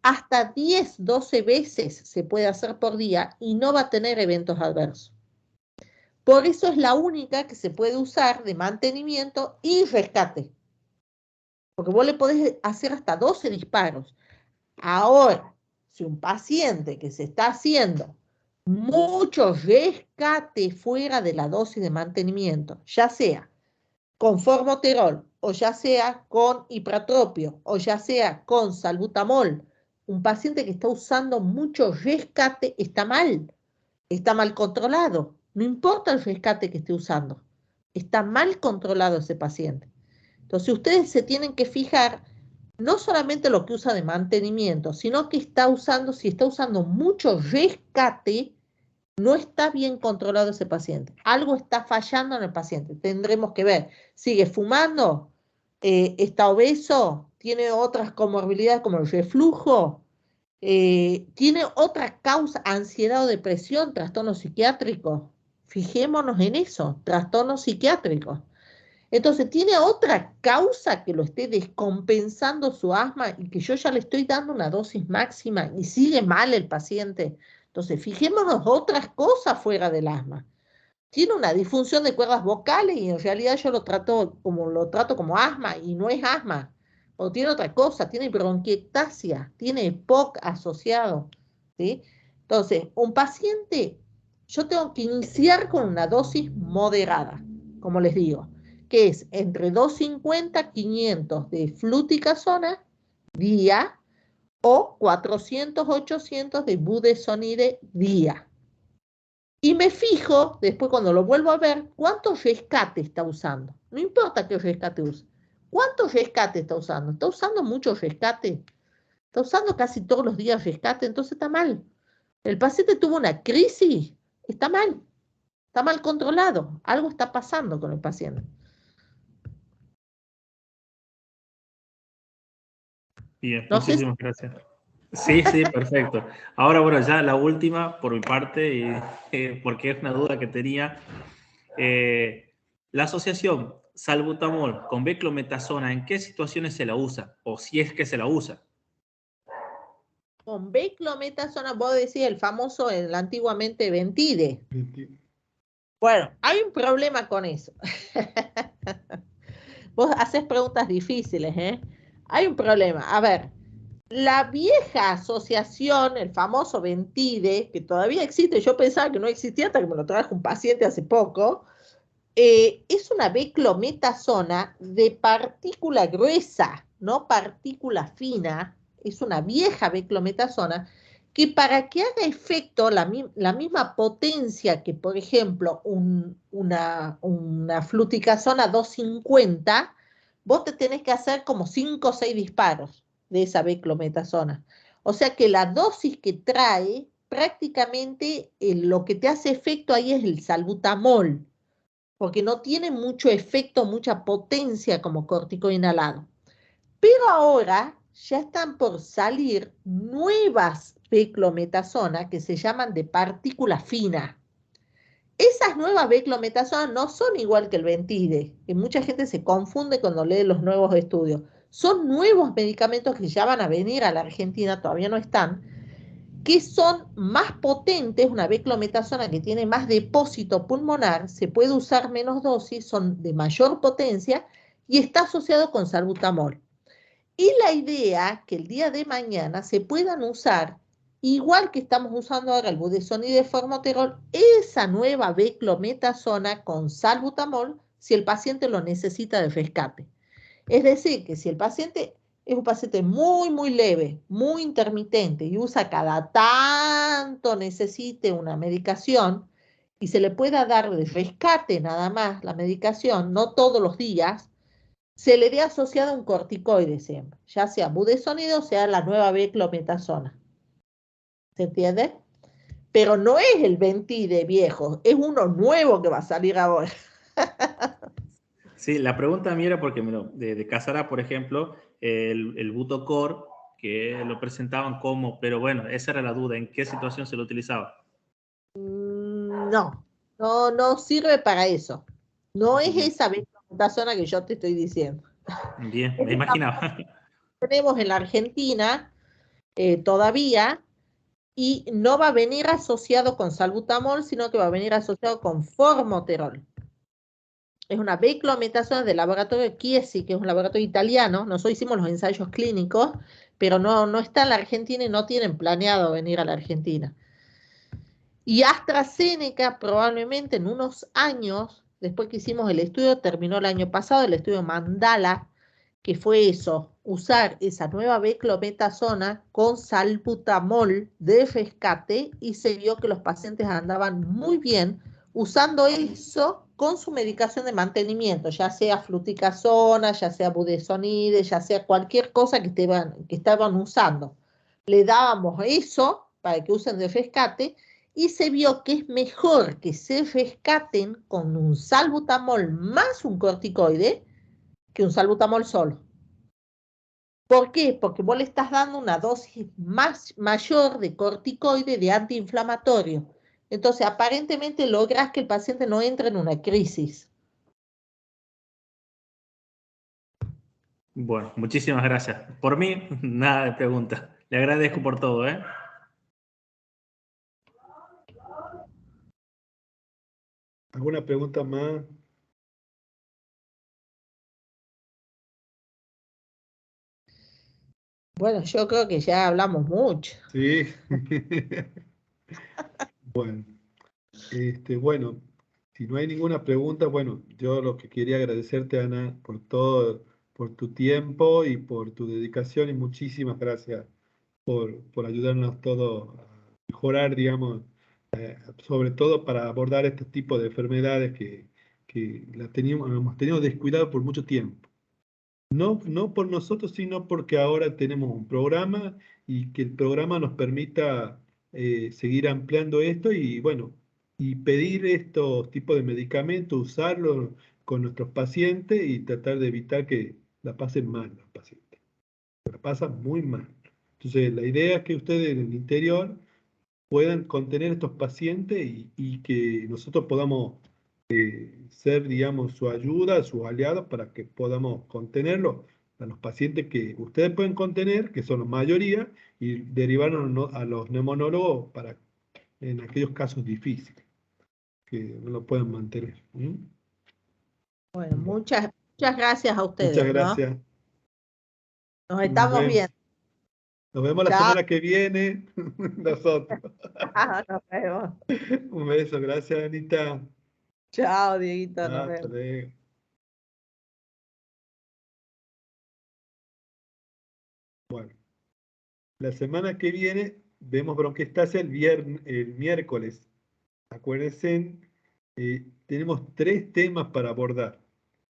hasta 10, 12 veces se puede hacer por día y no va a tener eventos adversos. Por eso es la única que se puede usar de mantenimiento y rescate. Porque vos le podés hacer hasta 12 disparos. Ahora, si un paciente que se está haciendo mucho rescate fuera de la dosis de mantenimiento, ya sea con formoterol, o ya sea con hipratropio, o ya sea con salbutamol, un paciente que está usando mucho rescate está mal controlado. No importa el rescate que esté usando, está mal controlado ese paciente. Entonces ustedes se tienen que fijar no solamente lo que usa de mantenimiento, sino que si está usando mucho rescate, no está bien controlado ese paciente. Algo está fallando en el paciente. Tendremos que ver. ¿Sigue fumando? ¿Está obeso? ¿Tiene otras comorbilidades como el reflujo? ¿Tiene otra causa? ¿Ansiedad o depresión? ¿Trastorno psiquiátrico? Fijémonos en eso. Trastorno psiquiátrico. Entonces, ¿tiene otra causa que lo esté descompensando su asma y que yo ya le estoy dando una dosis máxima y sigue mal el paciente? Entonces, fijémonos otras cosas fuera del asma. Tiene una disfunción de cuerdas vocales y en realidad yo lo trato como asma y no es asma. O tiene otra cosa, tiene bronquiectasia, tiene EPOC asociado, ¿sí? Entonces, un paciente, yo tengo que iniciar con una dosis moderada, como les digo, que es entre 250 y 500 de fluticasona día o 400, 800 de budesonide día. Y me fijo, después cuando lo vuelvo a ver, cuánto rescate está usando. No importa qué rescate use. ¿Cuánto rescate está usando? ¿Está usando mucho rescate? ¿Está usando casi todos los días rescate? Entonces está mal. El paciente tuvo una crisis. Está mal. Está mal controlado. Algo está pasando con el paciente.
Bien,
No sé si...
muchísimas gracias. Sí, perfecto. Ahora, bueno, ya la última por mi parte, porque es una duda que tenía. La asociación salbutamol con beclometasona, ¿en qué situaciones se la usa? O si es que se la usa.
Con beclometasona, vos decís el famoso, el antiguamente Ventide. Bueno, hay un problema con eso. Vos haces preguntas difíciles, ¿eh? Hay un problema. A ver, la vieja asociación, el famoso Ventide, que todavía existe, yo pensaba que no existía hasta que me lo trajo un paciente hace poco, es una beclometasona de partícula gruesa, no partícula fina, es una vieja beclometasona que para que haga efecto la misma potencia que, por ejemplo, una fluticasona 250, vos te tenés que hacer como 5 o 6 disparos de esa beclometasona. O sea que la dosis que trae, prácticamente lo que te hace efecto ahí es el salbutamol, porque no tiene mucho efecto, mucha potencia como corticoide inhalado. Pero ahora ya están por salir nuevas beclometazonas que se llaman de partícula fina. Esas nuevas beclometazonas no son igual que el Ventide, que mucha gente se confunde cuando lee los nuevos estudios. Son nuevos medicamentos que ya van a venir a la Argentina, todavía no están, que son más potentes, una beclometasona que tiene más depósito pulmonar, se puede usar menos dosis, son de mayor potencia y está asociado con salbutamol. Y la idea que el día de mañana se puedan usar, igual que estamos usando ahora el budesonide formoterol, esa nueva beclometasona con salbutamol, si el paciente lo necesita de rescate. Es decir, que si el paciente es un paciente muy, muy leve, muy intermitente y usa cada tanto necesite una medicación y se le pueda dar de rescate nada más la medicación, no todos los días, se le dé asociado un corticoide siempre, ya sea budesonide o sea la nueva beclometasona. ¿Se entiende? Pero no es el Ventide viejo, es uno nuevo que va a salir ahora.
Sí, la pregunta mía era porque de Casara, por ejemplo, el Butocor, que lo presentaban como, pero bueno, esa era la duda, ¿en qué situación se lo utilizaba?
No sirve para eso. No es esa beclometasona que yo te estoy diciendo.
Bien, me imaginaba.
Tenemos en la Argentina todavía, y no va a venir asociado con salbutamol, sino que va a venir asociado con formoterol. Es una beclometasona del laboratorio Chiesi, que es un laboratorio italiano. Nosotros hicimos los ensayos clínicos, pero no está en la Argentina y no tienen planeado venir a la Argentina. Y AstraZeneca probablemente en unos años, después que hicimos el estudio, terminó el año pasado, el estudio Mandala, que fue eso, usar esa nueva beclometasona con salbutamol de rescate, y se vio que los pacientes andaban muy bien usando eso con su medicación de mantenimiento, ya sea fluticasona, ya sea budesonide, ya sea cualquier cosa que estaban usando. Le dábamos eso para que usen de rescate y se vio que es mejor que se rescaten con un salbutamol más un corticoide que un salbutamol solo. ¿Por qué? Porque vos le estás dando una dosis mayor de corticoide, de antiinflamatorio. Entonces, aparentemente logras que el paciente no entre en una crisis.
Bueno, muchísimas gracias. Por mí, nada de preguntas. Le agradezco por todo, ¿eh?
¿Alguna pregunta más?
Bueno, yo creo que ya hablamos mucho.
Sí. Bueno, bueno, si no hay ninguna pregunta, bueno, yo lo que quería agradecerte, Ana, por todo, por tu tiempo y por tu dedicación, y muchísimas gracias por ayudarnos todos a mejorar, digamos, sobre todo para abordar este tipo de enfermedades que hemos tenido descuidado por mucho tiempo. No por nosotros, sino porque ahora tenemos un programa y que el programa nos permita seguir ampliando esto y bueno, y pedir estos tipos de medicamentos, usarlos con nuestros pacientes y tratar de evitar que la pasen mal los pacientes. La pasan muy mal. Entonces, la idea es que ustedes en el interior puedan contener estos pacientes y que nosotros podamos ser, digamos, su ayuda, sus aliados para que podamos contenerlo a los pacientes que ustedes pueden contener, que son la mayoría, y derivarnos a los neumonólogos para en aquellos casos difíciles que no lo puedan mantener.
Bueno, muchas Muchas gracias a
Muchas
ustedes, ¿no?
gracias.
Nos
Nos
estamos
vemos,
viendo.
nos vemos la
Chao.
semana que viene, nosotros.
Nos vemos.
Un beso, gracias, Anita.
Chao, Dieguito, nos
Hasta
vemos.
luego. Bueno, la semana que viene vemos bronquiectasia el miércoles. Acuérdense, tenemos 3 temas para abordar.